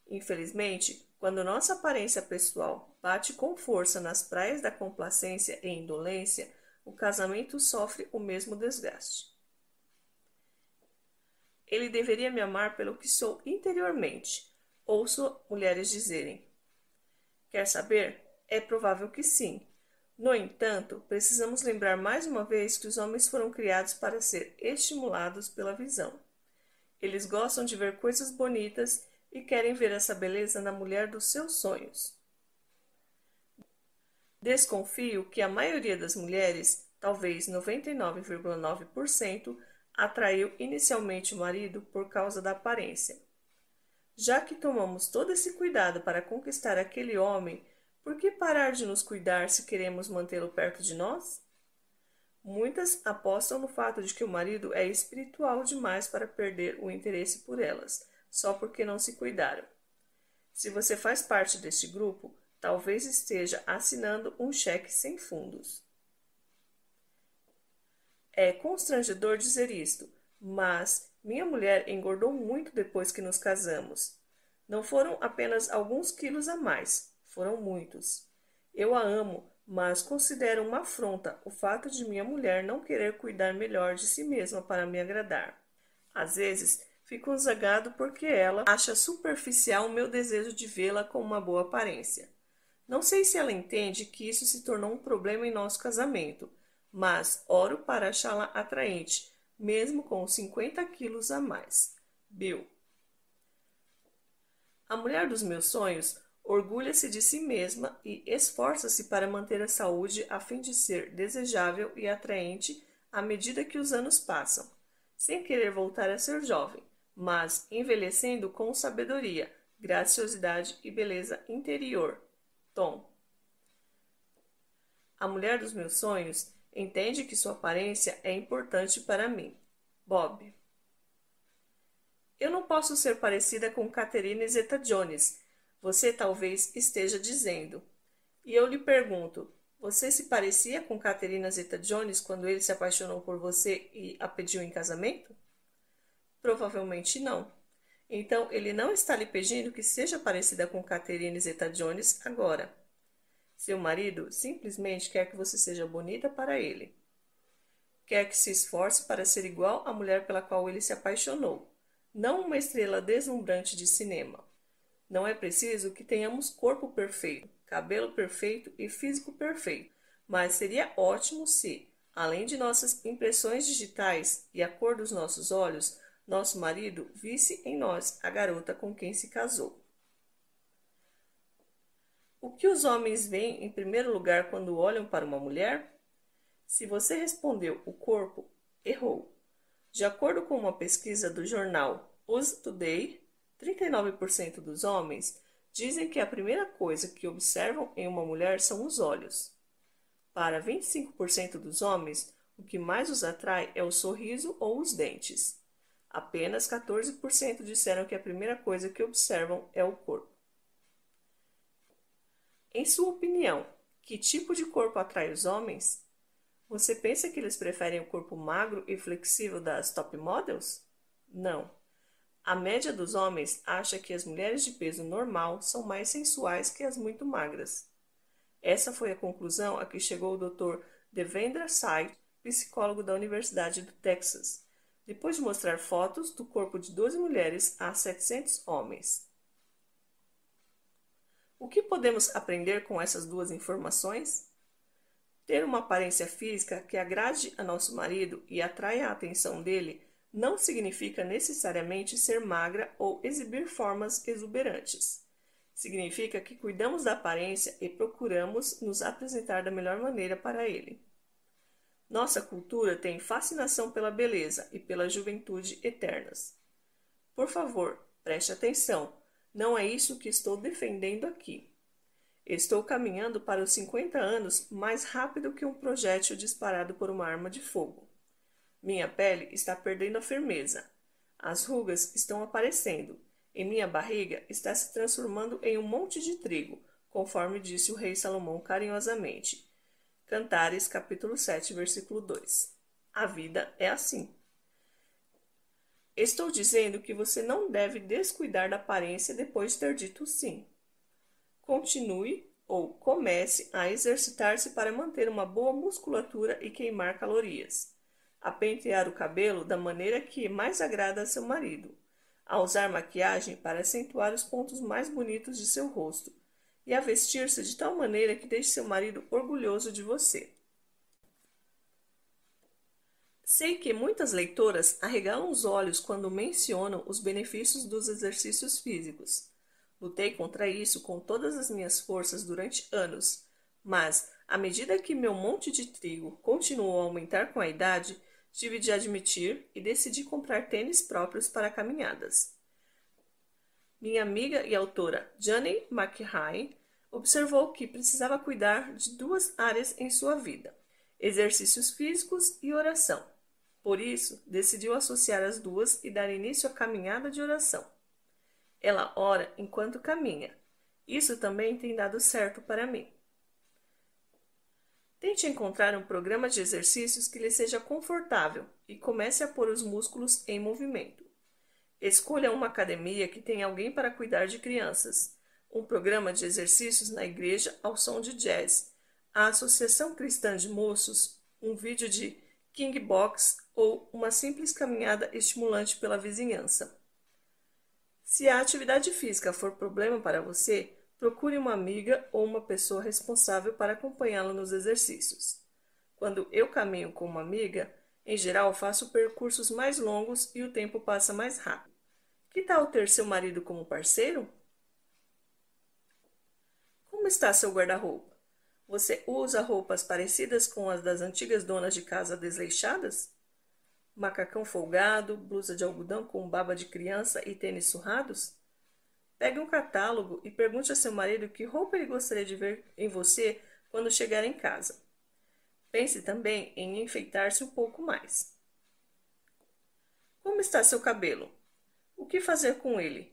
Infelizmente, quando nossa aparência pessoal bate com força nas praias da complacência e indolência, o casamento sofre o mesmo desgaste. Ele deveria me amar pelo que sou interiormente. Ouço mulheres dizerem. Quer saber? É provável que sim. No entanto, precisamos lembrar mais uma vez que os homens foram criados para ser estimulados pela visão. Eles gostam de ver coisas bonitas e querem ver essa beleza na mulher dos seus sonhos. Desconfio que a maioria das mulheres, talvez 99,9%, atraiu inicialmente o marido por causa da aparência. Já que tomamos todo esse cuidado para conquistar aquele homem, por que parar de nos cuidar se queremos mantê-lo perto de nós? Muitas apostam no fato de que o marido é espiritual demais para perder o interesse por elas, só porque não se cuidaram. Se você faz parte deste grupo, talvez esteja assinando um cheque sem fundos. É constrangedor dizer isto, mas minha mulher engordou muito depois que nos casamos. Não foram apenas alguns quilos a mais, foram muitos. Eu a amo, mas considero uma afronta o fato de minha mulher não querer cuidar melhor de si mesma para me agradar. Às vezes, fico zangado porque ela acha superficial o meu desejo de vê-la com uma boa aparência. Não sei se ela entende que isso se tornou um problema em nosso casamento, mas oro para achá-la atraente, mesmo com 50 quilos a mais. Bill. A mulher dos meus sonhos orgulha-se de si mesma e esforça-se para manter a saúde a fim de ser desejável e atraente à medida que os anos passam, sem querer voltar a ser jovem, mas envelhecendo com sabedoria, graciosidade e beleza interior. Tom. A mulher dos meus sonhos entende que sua aparência é importante para mim. Bob. Eu não posso ser parecida com Catherine Zeta-Jones, você talvez esteja dizendo. E eu lhe pergunto, você se parecia com Catherine Zeta-Jones quando ele se apaixonou por você e a pediu em casamento? Provavelmente não. Então, ele não está lhe pedindo que seja parecida com Catherine Zeta-Jones agora. Seu marido simplesmente quer que você seja bonita para ele. Quer que se esforce para ser igual à mulher pela qual ele se apaixonou, não uma estrela deslumbrante de cinema. Não é preciso que tenhamos corpo perfeito, cabelo perfeito e físico perfeito, mas seria ótimo se, além de nossas impressões digitais e a cor dos nossos olhos, nosso marido visse em nós a garota com quem se casou. O que os homens veem em primeiro lugar quando olham para uma mulher? Se você respondeu o corpo, errou. De acordo com uma pesquisa do jornal USA Today, 39% dos homens dizem que a primeira coisa que observam em uma mulher são os olhos. Para 25% dos homens, o que mais os atrai é o sorriso ou os dentes. Apenas 14% disseram que a primeira coisa que observam é o corpo. Em sua opinião, que tipo de corpo atrai os homens? Você pensa que eles preferem o corpo magro e flexível das top models? Não. A média dos homens acha que as mulheres de peso normal são mais sensuais que as muito magras. Essa foi a conclusão a que chegou o Dr. Devendra Sai, psicólogo da Universidade do Texas, depois de mostrar fotos do corpo de 12 mulheres a 700 homens. O que podemos aprender com essas duas informações? Ter uma aparência física que agrade a nosso marido e atraia a atenção dele não significa necessariamente ser magra ou exibir formas exuberantes. Significa que cuidamos da aparência e procuramos nos apresentar da melhor maneira para ele. Nossa cultura tem fascinação pela beleza e pela juventude eternas. Por favor, preste atenção, não é isso que estou defendendo aqui. Estou caminhando para os 50 anos mais rápido que um projétil disparado por uma arma de fogo. Minha pele está perdendo a firmeza. As rugas estão aparecendo. E minha barriga está se transformando em um monte de trigo, conforme disse o rei Salomão carinhosamente. Cantares, capítulo 7, versículo 2. A vida é assim. Estou dizendo que você não deve descuidar da aparência depois de ter dito sim. Continue ou comece a exercitar-se para manter uma boa musculatura e queimar calorias. A pentear o cabelo da maneira que mais agrada a seu marido. A usar maquiagem para acentuar os pontos mais bonitos de seu rosto. E a vestir-se de tal maneira que deixe seu marido orgulhoso de você. Sei que muitas leitoras arregalam os olhos quando mencionam os benefícios dos exercícios físicos. Lutei contra isso com todas as minhas forças durante anos, mas, à medida que meu monte de trigo continuou a aumentar com a idade, tive de admitir e decidi comprar tênis próprios para caminhadas. Minha amiga e autora Jane McHigh observou que precisava cuidar de duas áreas em sua vida: exercícios físicos e oração. Por isso, decidiu associar as duas e dar início à caminhada de oração. Ela ora enquanto caminha. Isso também tem dado certo para mim. Tente encontrar um programa de exercícios que lhe seja confortável e comece a pôr os músculos em movimento. Escolha uma academia que tenha alguém para cuidar de crianças, um programa de exercícios na igreja ao som de jazz, a Associação Cristã de Moços, um vídeo de Kingbox ou uma simples caminhada estimulante pela vizinhança. Se a atividade física for problema para você, procure uma amiga ou uma pessoa responsável para acompanhá-la nos exercícios. Quando eu caminho com uma amiga, em geral faço percursos mais longos e o tempo passa mais rápido. Que tal ter seu marido como parceiro? Como está seu guarda-roupa? Você usa roupas parecidas com as das antigas donas de casa desleixadas? Macacão folgado, blusa de algodão com baba de criança e tênis surrados? Pegue um catálogo e pergunte a seu marido que roupa ele gostaria de ver em você quando chegar em casa. Pense também em enfeitar-se um pouco mais. Como está seu cabelo? O que fazer com ele?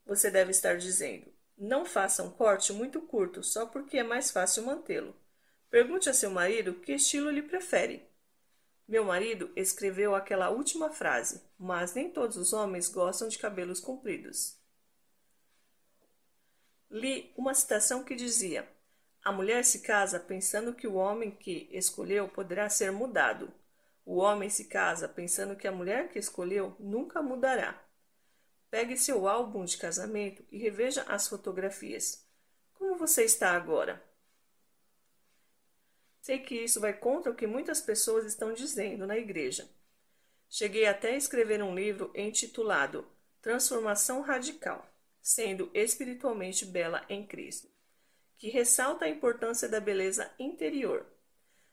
Você deve estar dizendo: não faça um corte muito curto só porque é mais fácil mantê-lo. Pergunte a seu marido que estilo ele prefere. Meu marido escreveu aquela última frase, mas nem todos os homens gostam de cabelos compridos. Li uma citação que dizia: a mulher se casa pensando que o homem que escolheu poderá ser mudado. O homem se casa pensando que a mulher que escolheu nunca mudará. Pegue seu álbum de casamento e reveja as fotografias. Como você está agora? Sei que isso vai contra o que muitas pessoas estão dizendo na igreja. Cheguei até a escrever um livro intitulado Transformação Radical, sendo espiritualmente bela em Cristo, que ressalta a importância da beleza interior.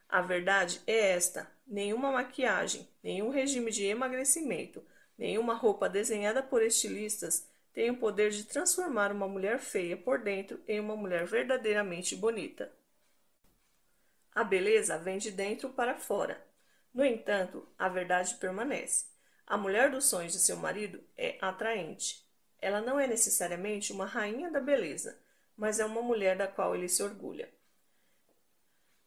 A verdade é esta: nenhuma maquiagem, nenhum regime de emagrecimento, nenhuma roupa desenhada por estilistas tem o poder de transformar uma mulher feia por dentro em uma mulher verdadeiramente bonita. A beleza vem de dentro para fora. No entanto, a verdade permanece. A mulher dos sonhos de seu marido é atraente. Ela não é necessariamente uma rainha da beleza, mas é uma mulher da qual ele se orgulha.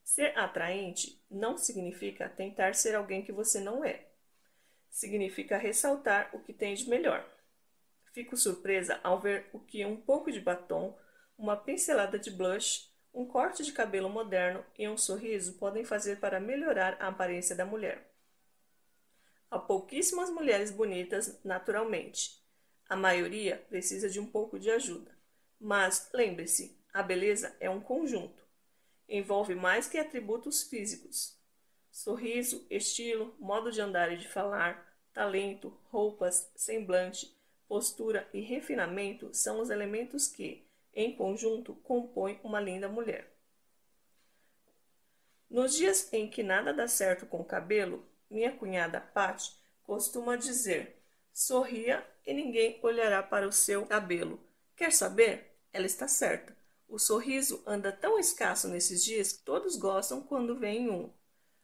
Ser atraente não significa tentar ser alguém que você não é. Significa ressaltar o que tem de melhor. Fico surpresa ao ver o que um pouco de batom, uma pincelada de blush, um corte de cabelo moderno e um sorriso podem fazer para melhorar a aparência da mulher. Há pouquíssimas mulheres bonitas naturalmente. A maioria precisa de um pouco de ajuda. Mas, lembre-se, a beleza é um conjunto. Envolve mais que atributos físicos. Sorriso, estilo, modo de andar e de falar, talento, roupas, semblante, postura e refinamento são os elementos que, em conjunto, compõem uma linda mulher. Nos dias em que nada dá certo com o cabelo, minha cunhada Patty costuma dizer: sorria e ninguém olhará para o seu cabelo. Quer saber? Ela está certa. O sorriso anda tão escasso nesses dias que todos gostam quando vem um.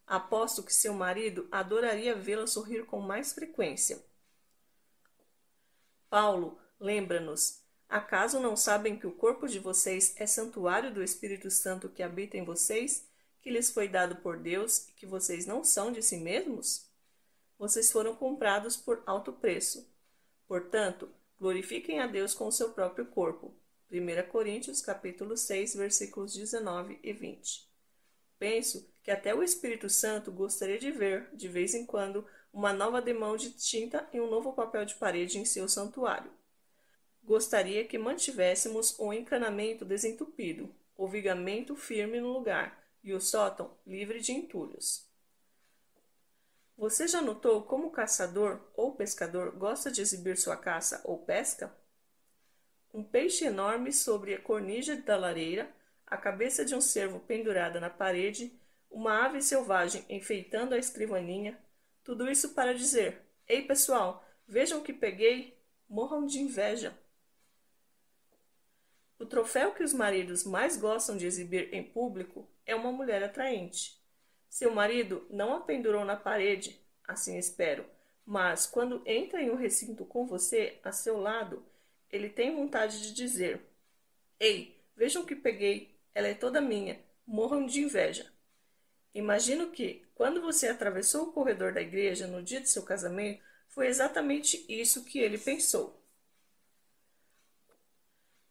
Aposto que seu marido adoraria vê-la sorrir com mais frequência. Paulo lembra-nos: acaso não sabem que o corpo de vocês é santuário do Espírito Santo que habita em vocês, que lhes foi dado por Deus e que vocês não são de si mesmos? Vocês foram comprados por alto preço. Portanto, glorifiquem a Deus com o seu próprio corpo. 1 Coríntios capítulo 6, versículos 19 e 20. Penso que até o Espírito Santo gostaria de ver, de vez em quando, uma nova demão de tinta e um novo papel de parede em seu santuário. Gostaria que mantivéssemos o encanamento desentupido, o vigamento firme no lugar e o sótão livre de entulhos. Você já notou como o caçador ou pescador gosta de exibir sua caça ou pesca? Um peixe enorme sobre a cornija da lareira, a cabeça de um cervo pendurada na parede, uma ave selvagem enfeitando a escrivaninha, tudo isso para dizer: ei pessoal, vejam o que peguei, morram de inveja. O troféu que os maridos mais gostam de exibir em público é uma mulher atraente. Seu marido não a pendurou na parede, assim espero, mas quando entra em um recinto com você a seu lado, ele tem vontade de dizer: ei, vejam o que peguei, ela é toda minha, morram de inveja. Imagino que, quando você atravessou o corredor da igreja no dia de seu casamento, foi exatamente isso que ele pensou.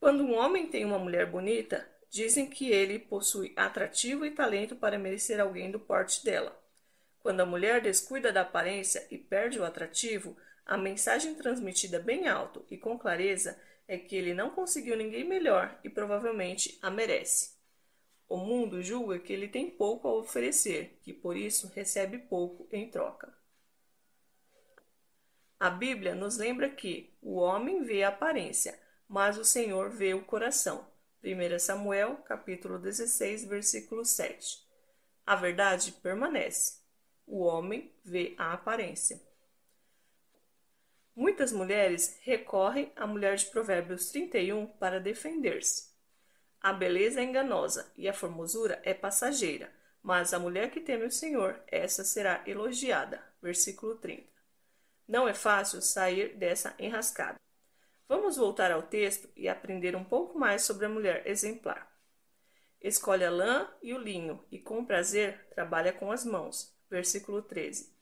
Quando um homem tem uma mulher bonita, dizem que ele possui atrativo e talento para merecer alguém do porte dela. Quando a mulher descuida da aparência e perde o atrativo, a mensagem transmitida bem alto e com clareza é que ele não conseguiu ninguém melhor e provavelmente a merece. O mundo julga que ele tem pouco a oferecer, que por isso recebe pouco em troca. A Bíblia nos lembra que o homem vê a aparência, mas o Senhor vê o coração. 1 Samuel, capítulo 16, versículo 7. A verdade permanece. O homem vê a aparência. Muitas mulheres recorrem à mulher de Provérbios 31 para defender-se. A beleza é enganosa e a formosura é passageira, mas a mulher que teme o Senhor, essa será elogiada. Versículo 30. Não é fácil sair dessa enrascada. Vamos voltar ao texto e aprender um pouco mais sobre a mulher exemplar. Escolhe a lã e o linho e com prazer trabalha com as mãos. Versículo 13.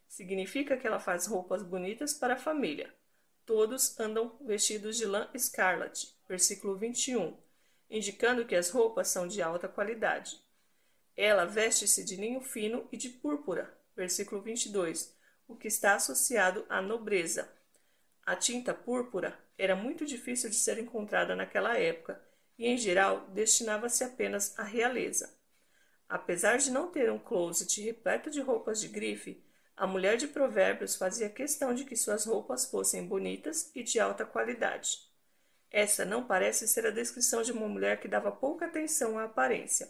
Significa que ela faz roupas bonitas para a família. Todos andam vestidos de lã escarlate. Versículo 21. Indicando que as roupas são de alta qualidade. Ela veste-se de linho fino e de púrpura. Versículo 22. O que está associado à nobreza. A tinta púrpura era muito difícil de ser encontrada naquela época e, em geral, destinava-se apenas à realeza. Apesar de não ter um closet repleto de roupas de grife, a mulher de Provérbios fazia questão de que suas roupas fossem bonitas e de alta qualidade. Essa não parece ser a descrição de uma mulher que dava pouca atenção à aparência.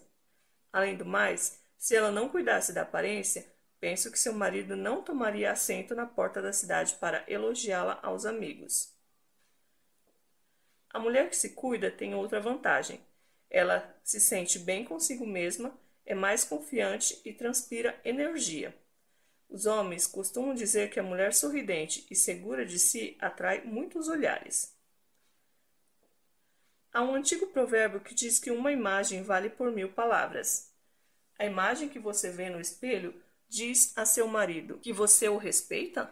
Além do mais, se ela não cuidasse da aparência, penso que seu marido não tomaria assento na porta da cidade para elogiá-la aos amigos. A mulher que se cuida tem outra vantagem. Ela se sente bem consigo mesma, é mais confiante e transpira energia. Os homens costumam dizer que a mulher sorridente e segura de si atrai muitos olhares. Há um antigo provérbio que diz que uma imagem vale por 1000 palavras. A imagem que você vê no espelho diz a seu marido que você o respeita?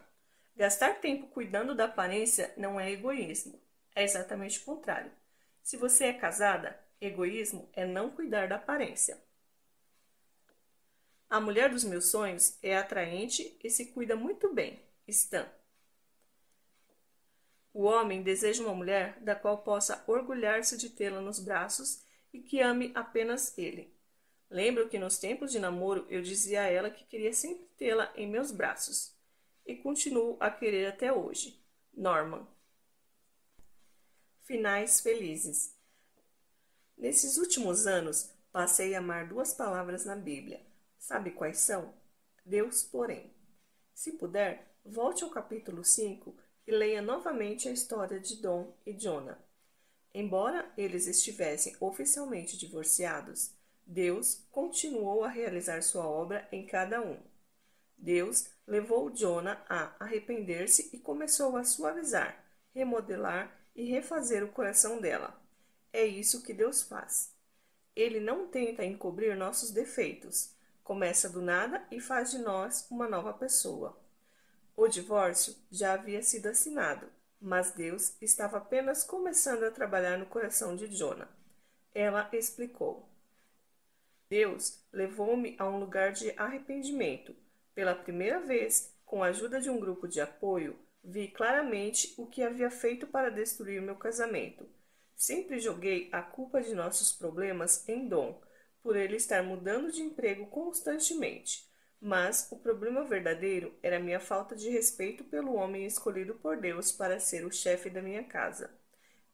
Gastar tempo cuidando da aparência não é egoísmo. É exatamente o contrário. Se você é casada, egoísmo é não cuidar da aparência. A mulher dos meus sonhos é atraente e se cuida muito bem. Stan. O homem deseja uma mulher da qual possa orgulhar-se de tê-la nos braços e que ame apenas ele. Lembro que nos tempos de namoro eu dizia a ela que queria sempre tê-la em meus braços. E continuo a querer até hoje. Norman. Finais felizes. Nesses últimos anos, passei a amar 2 palavras na Bíblia. Sabe quais são? Deus, porém. Se puder, volte ao capítulo 5 e leia novamente a história de Dom e Jonah. Embora eles estivessem oficialmente divorciados, Deus continuou a realizar sua obra em cada um. Deus levou Jonah a arrepender-se e começou a suavizar, remodelar e refazer o coração dela. É isso que Deus faz. Ele não tenta encobrir nossos defeitos. Começa do nada e faz de nós uma nova pessoa. O divórcio já havia sido assinado, mas Deus estava apenas começando a trabalhar no coração de Jonah. Ela explicou. Deus levou-me a um lugar de arrependimento. Pela primeira vez, com a ajuda de um grupo de apoio, vi claramente o que havia feito para destruir meu casamento. Sempre joguei a culpa de nossos problemas em Dom, por ele estar mudando de emprego constantemente. Mas o problema verdadeiro era minha falta de respeito pelo homem escolhido por Deus para ser o chefe da minha casa.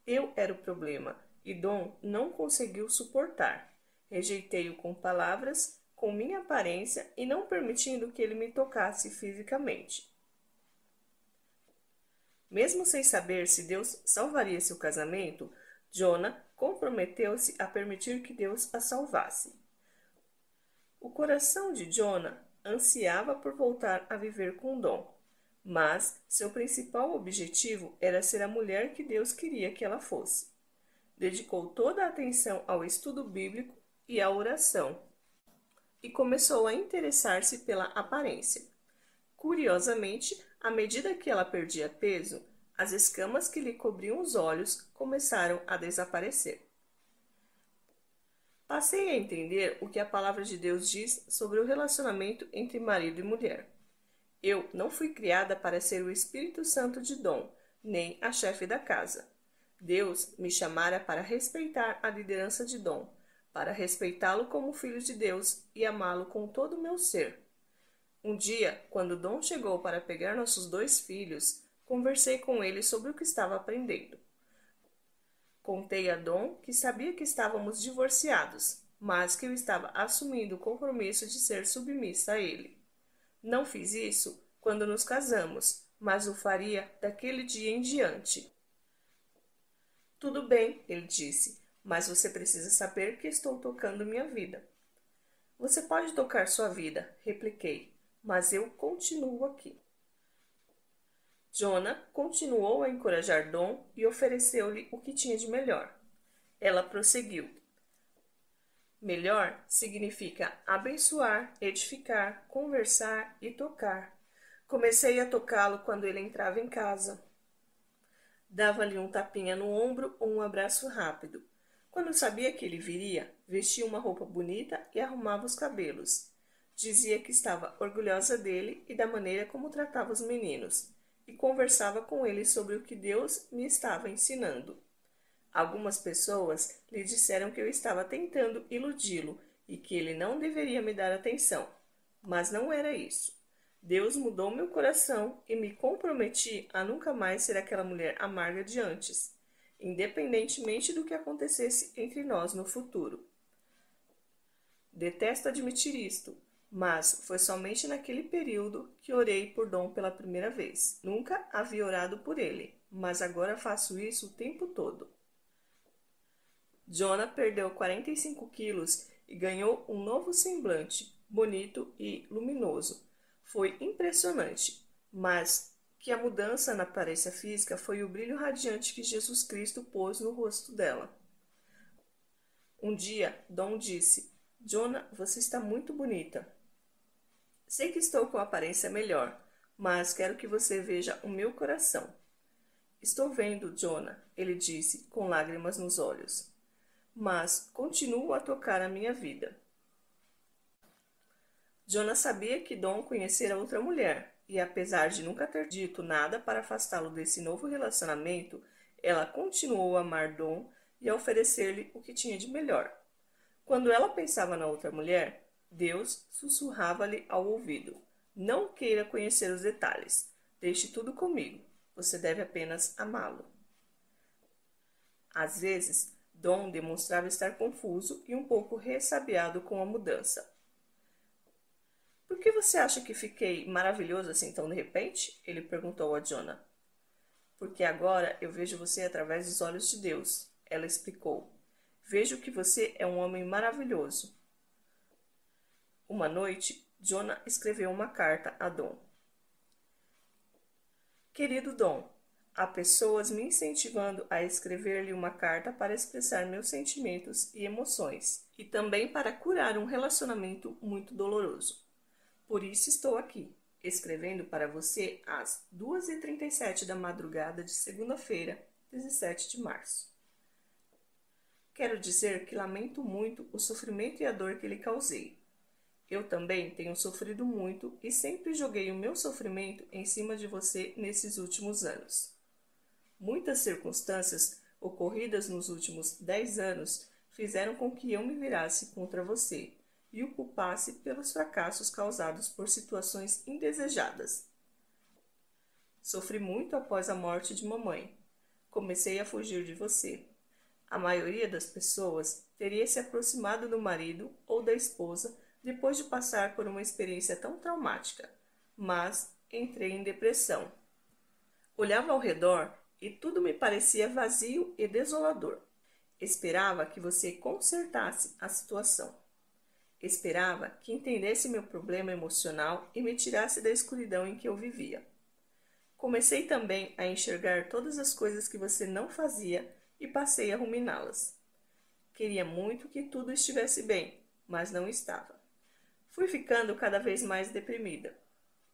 Eu era o problema e Dom não conseguiu suportar. Rejeitei-o com palavras, com minha aparência e não permitindo que ele me tocasse fisicamente. Mesmo sem saber se Deus salvaria seu casamento, Jonah comprometeu-se a permitir que Deus a salvasse. O coração de Jonah ansiava por voltar a viver com Dom, mas seu principal objetivo era ser a mulher que Deus queria que ela fosse. Dedicou toda a atenção ao estudo bíblico e à oração, e começou a interessar-se pela aparência. Curiosamente, à medida que ela perdia peso, as escamas que lhe cobriam os olhos começaram a desaparecer. Passei a entender o que a palavra de Deus diz sobre o relacionamento entre marido e mulher. Eu não fui criada para ser o Espírito Santo de Dom, nem a chefe da casa. Deus me chamara para respeitar a liderança de Dom, para respeitá-lo como filho de Deus e amá-lo com todo o meu ser. Um dia, quando Dom chegou para pegar nossos 2 filhos, conversei com ele sobre o que estava aprendendo. Contei a Dom que sabia que estávamos divorciados, mas que eu estava assumindo o compromisso de ser submissa a ele. Não fiz isso quando nos casamos, mas o faria daquele dia em diante. Tudo bem, ele disse, mas você precisa saber que estou tocando minha vida. Você pode tocar sua vida, repliquei, mas eu continuo aqui. Jonah continuou a encorajar Dom e ofereceu-lhe o que tinha de melhor. Ela prosseguiu. Melhor significa abençoar, edificar, conversar e tocar. Comecei a tocá-lo quando ele entrava em casa. Dava-lhe um tapinha no ombro ou um abraço rápido. Quando sabia que ele viria, vestia uma roupa bonita e arrumava os cabelos. Dizia que estava orgulhosa dele e da maneira como tratava os meninos, e conversava com ele sobre o que Deus me estava ensinando. Algumas pessoas lhe disseram que eu estava tentando iludi-lo e que ele não deveria me dar atenção, mas não era isso. Deus mudou meu coração e me comprometi a nunca mais ser aquela mulher amarga de antes, independentemente do que acontecesse entre nós no futuro. Detesto admitir isto, mas foi somente naquele período que orei por Dom pela primeira vez. Nunca havia orado por ele, mas agora faço isso o tempo todo. Jonah perdeu 45 quilos e ganhou um novo semblante, bonito e luminoso. Foi impressionante, mas que a mudança na aparência física foi o brilho radiante que Jesus Cristo pôs no rosto dela. Um dia, Dom disse, Jonah, você está muito bonita. Sei que estou com a aparência melhor, mas quero que você veja o meu coração. Estou vendo, Jonah, ele disse, com lágrimas nos olhos. Mas continuo a tocar a minha vida. Jonah sabia que Dom conhecera outra mulher, e apesar de nunca ter dito nada para afastá-lo desse novo relacionamento, ela continuou a amar Dom e a oferecer-lhe o que tinha de melhor. Quando ela pensava na outra mulher, Deus sussurrava-lhe ao ouvido: não queira conhecer os detalhes. Deixe tudo comigo. Você deve apenas amá-lo. Às vezes, Dom demonstrava estar confuso e um pouco ressabiado com a mudança. Por que você acha que fiquei maravilhoso assim tão de repente? Ele perguntou a Jonah. Porque agora eu vejo você através dos olhos de Deus, ela explicou. Vejo que você é um homem maravilhoso. Uma noite, Jonah escreveu uma carta a Dom. Querido Dom, Há pessoas me incentivando a escrever-lhe uma carta para expressar meus sentimentos e emoções, e também para curar um relacionamento muito doloroso. Por isso estou aqui, escrevendo para você às 2h37 da madrugada de segunda-feira, 17 de março. Quero dizer que lamento muito o sofrimento e a dor que lhe causei. Eu também tenho sofrido muito e sempre joguei o meu sofrimento em cima de você nesses últimos anos. Muitas circunstâncias ocorridas nos últimos 10 anos fizeram com que eu me virasse contra você e o culpasse pelos fracassos causados por situações indesejadas. Sofri muito após a morte de mamãe. Comecei a fugir de você. A maioria das pessoas teria se aproximado do marido ou da esposa depois de passar por uma experiência tão traumática, mas entrei em depressão. Olhava ao redor e tudo me parecia vazio e desolador. Esperava que você consertasse a situação. Esperava que entendesse meu problema emocional e me tirasse da escuridão em que eu vivia. Comecei também a enxergar todas as coisas que você não fazia e passei a ruminá-las. Queria muito que tudo estivesse bem, mas não estava. Fui ficando cada vez mais deprimida.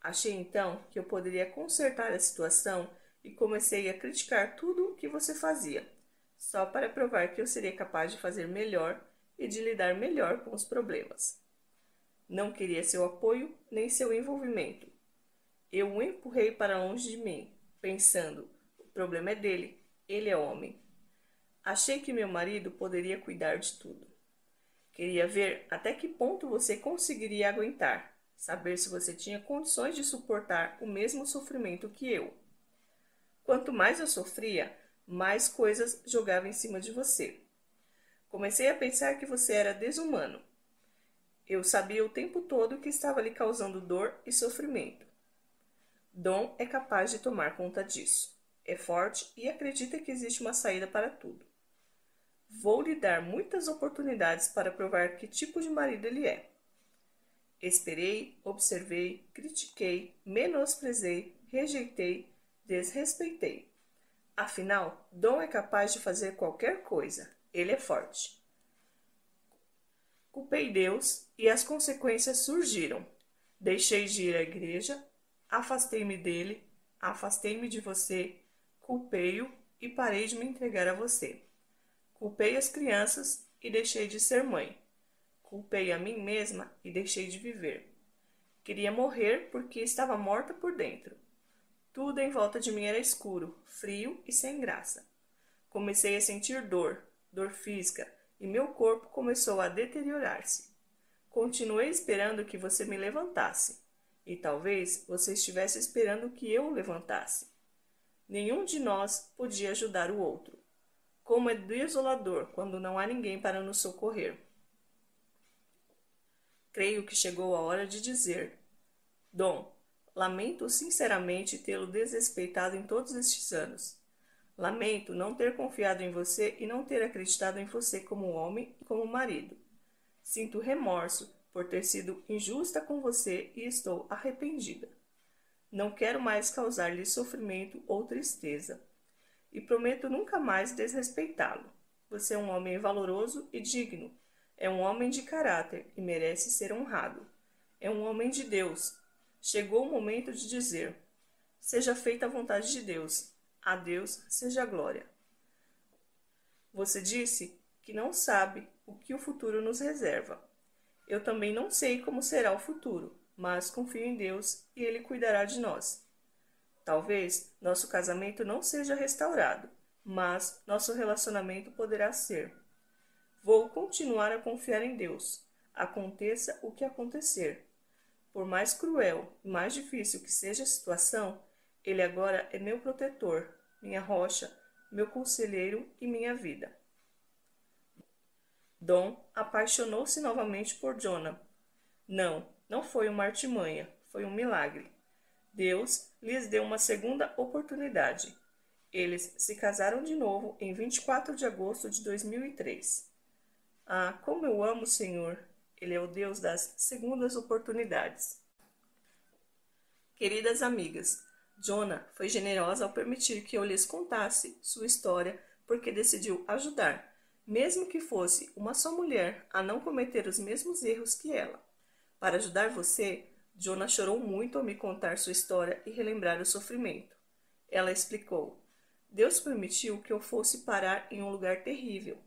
Achei então que eu poderia consertar a situação e comecei a criticar tudo o que você fazia, só para provar que eu seria capaz de fazer melhor e de lidar melhor com os problemas. Não queria seu apoio nem seu envolvimento. Eu o empurrei para longe de mim, pensando, o problema é dele, ele é homem. Achei que meu marido poderia cuidar de tudo. Queria ver até que ponto você conseguiria aguentar, saber se você tinha condições de suportar o mesmo sofrimento que eu. Quanto mais eu sofria, mais coisas jogava em cima de você. Comecei a pensar que você era desumano. Eu sabia o tempo todo que estava lhe causando dor e sofrimento. Dom é capaz de tomar conta disso. É forte e acredita que existe uma saída para tudo. Vou lhe dar muitas oportunidades para provar que tipo de marido ele é. Esperei, observei, critiquei, menosprezei, rejeitei, desrespeitei. Afinal, Dom é capaz de fazer qualquer coisa. Ele é forte. Culpei Deus e as consequências surgiram. Deixei de ir à igreja, afastei-me dele, afastei-me de você, culpei-o e parei de me entregar a você. Culpei as crianças e deixei de ser mãe. Culpei a mim mesma e deixei de viver. Queria morrer porque estava morta por dentro. Tudo em volta de mim era escuro, frio e sem graça. Comecei a sentir dor, dor física, e meu corpo começou a deteriorar-se. Continuei esperando que você me levantasse, e talvez você estivesse esperando que eu o levantasse. Nenhum de nós podia ajudar o outro. Como é desolador quando não há ninguém para nos socorrer. Creio que chegou a hora de dizer: Dom, lamento sinceramente tê-lo desrespeitado em todos estes anos. Lamento não ter confiado em você e não ter acreditado em você como homem e como marido. Sinto remorso por ter sido injusta com você e estou arrependida. Não quero mais causar-lhe sofrimento ou tristeza. E prometo nunca mais desrespeitá-lo. Você é um homem valoroso e digno. É um homem de caráter e merece ser honrado. É um homem de Deus. Chegou o momento de dizer: seja feita a vontade de Deus. A Deus seja a glória. Você disse que não sabe o que o futuro nos reserva. Eu também não sei como será o futuro, mas confio em Deus e Ele cuidará de nós. Talvez nosso casamento não seja restaurado, mas nosso relacionamento poderá ser. Vou continuar a confiar em Deus, aconteça o que acontecer. Por mais cruel e mais difícil que seja a situação, Ele agora é meu protetor, minha rocha, meu conselheiro e minha vida. Dom apaixonou-se novamente por Jonah. Não foi uma artimanha, foi um milagre. Deus lhes deu uma segunda oportunidade. Eles se casaram de novo em 24 de agosto de 2003. Ah, como eu amo o Senhor! Ele é o Deus das segundas oportunidades. Queridas amigas, Jonah foi generosa ao permitir que eu lhes contasse sua história, porque decidiu ajudar, mesmo que fosse uma só mulher, a não cometer os mesmos erros que ela. Para ajudar você, Jonah chorou muito ao me contar sua história e relembrar o sofrimento. Ela explicou: Deus permitiu que eu fosse parar em um lugar terrível.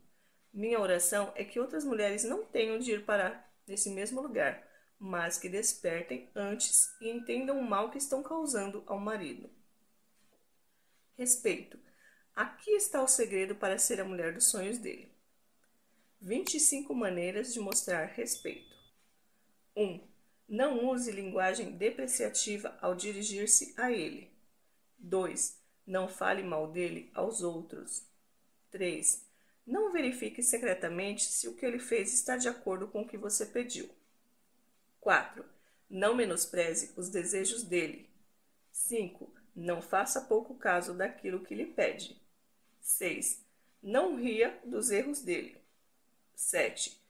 Minha oração é que outras mulheres não tenham de ir parar nesse mesmo lugar, mas que despertem antes e entendam o mal que estão causando ao marido. Respeito. Aqui está o segredo para ser a mulher dos sonhos dele. 25 maneiras de mostrar respeito. 1. Não use linguagem depreciativa ao dirigir-se a ele. 2. Não fale mal dele aos outros. 3. Não verifique secretamente se o que ele fez está de acordo com o que você pediu. 4. Não menospreze os desejos dele. 5. Não faça pouco caso daquilo que lhe pede. 6. Não ria dos erros dele. 7.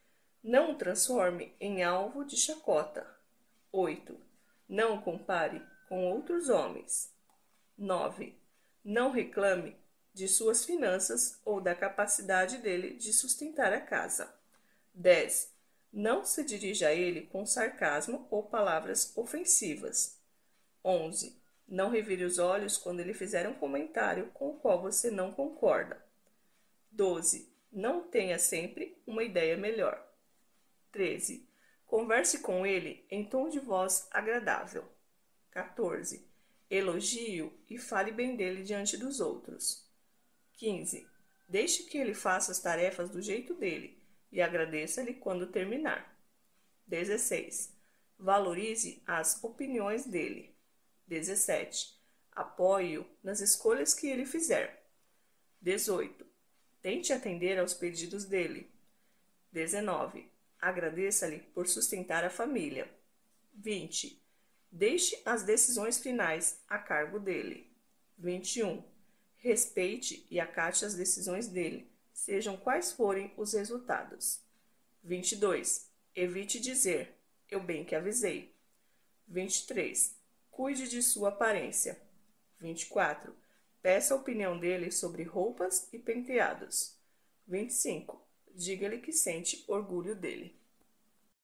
Não o transforme em alvo de chacota. 8. Não o compare com outros homens. 9. Não reclame de suas finanças ou da capacidade dele de sustentar a casa. 10. Não se dirija a ele com sarcasmo ou palavras ofensivas. 11. Não revire os olhos quando ele fizer um comentário com o qual você não concorda. 12. Não tenha sempre uma ideia melhor. 13. Converse com ele em tom de voz agradável. 14. Elogie-o e fale bem dele diante dos outros. 15. Deixe que ele faça as tarefas do jeito dele e agradeça-lhe quando terminar. 16. Valorize as opiniões dele. 17. Apoie-o nas escolhas que ele fizer. 18. Tente atender aos pedidos dele. 19. Agradeça-lhe por sustentar a família. 20. Deixe as decisões finais a cargo dele. 21. Respeite e acate as decisões dele, sejam quais forem os resultados. 22. Evite dizer, eu bem que avisei. 23. Cuide de sua aparência. 24. Peça a opinião dele sobre roupas e penteados. 25. Diga-lhe que sente orgulho dele.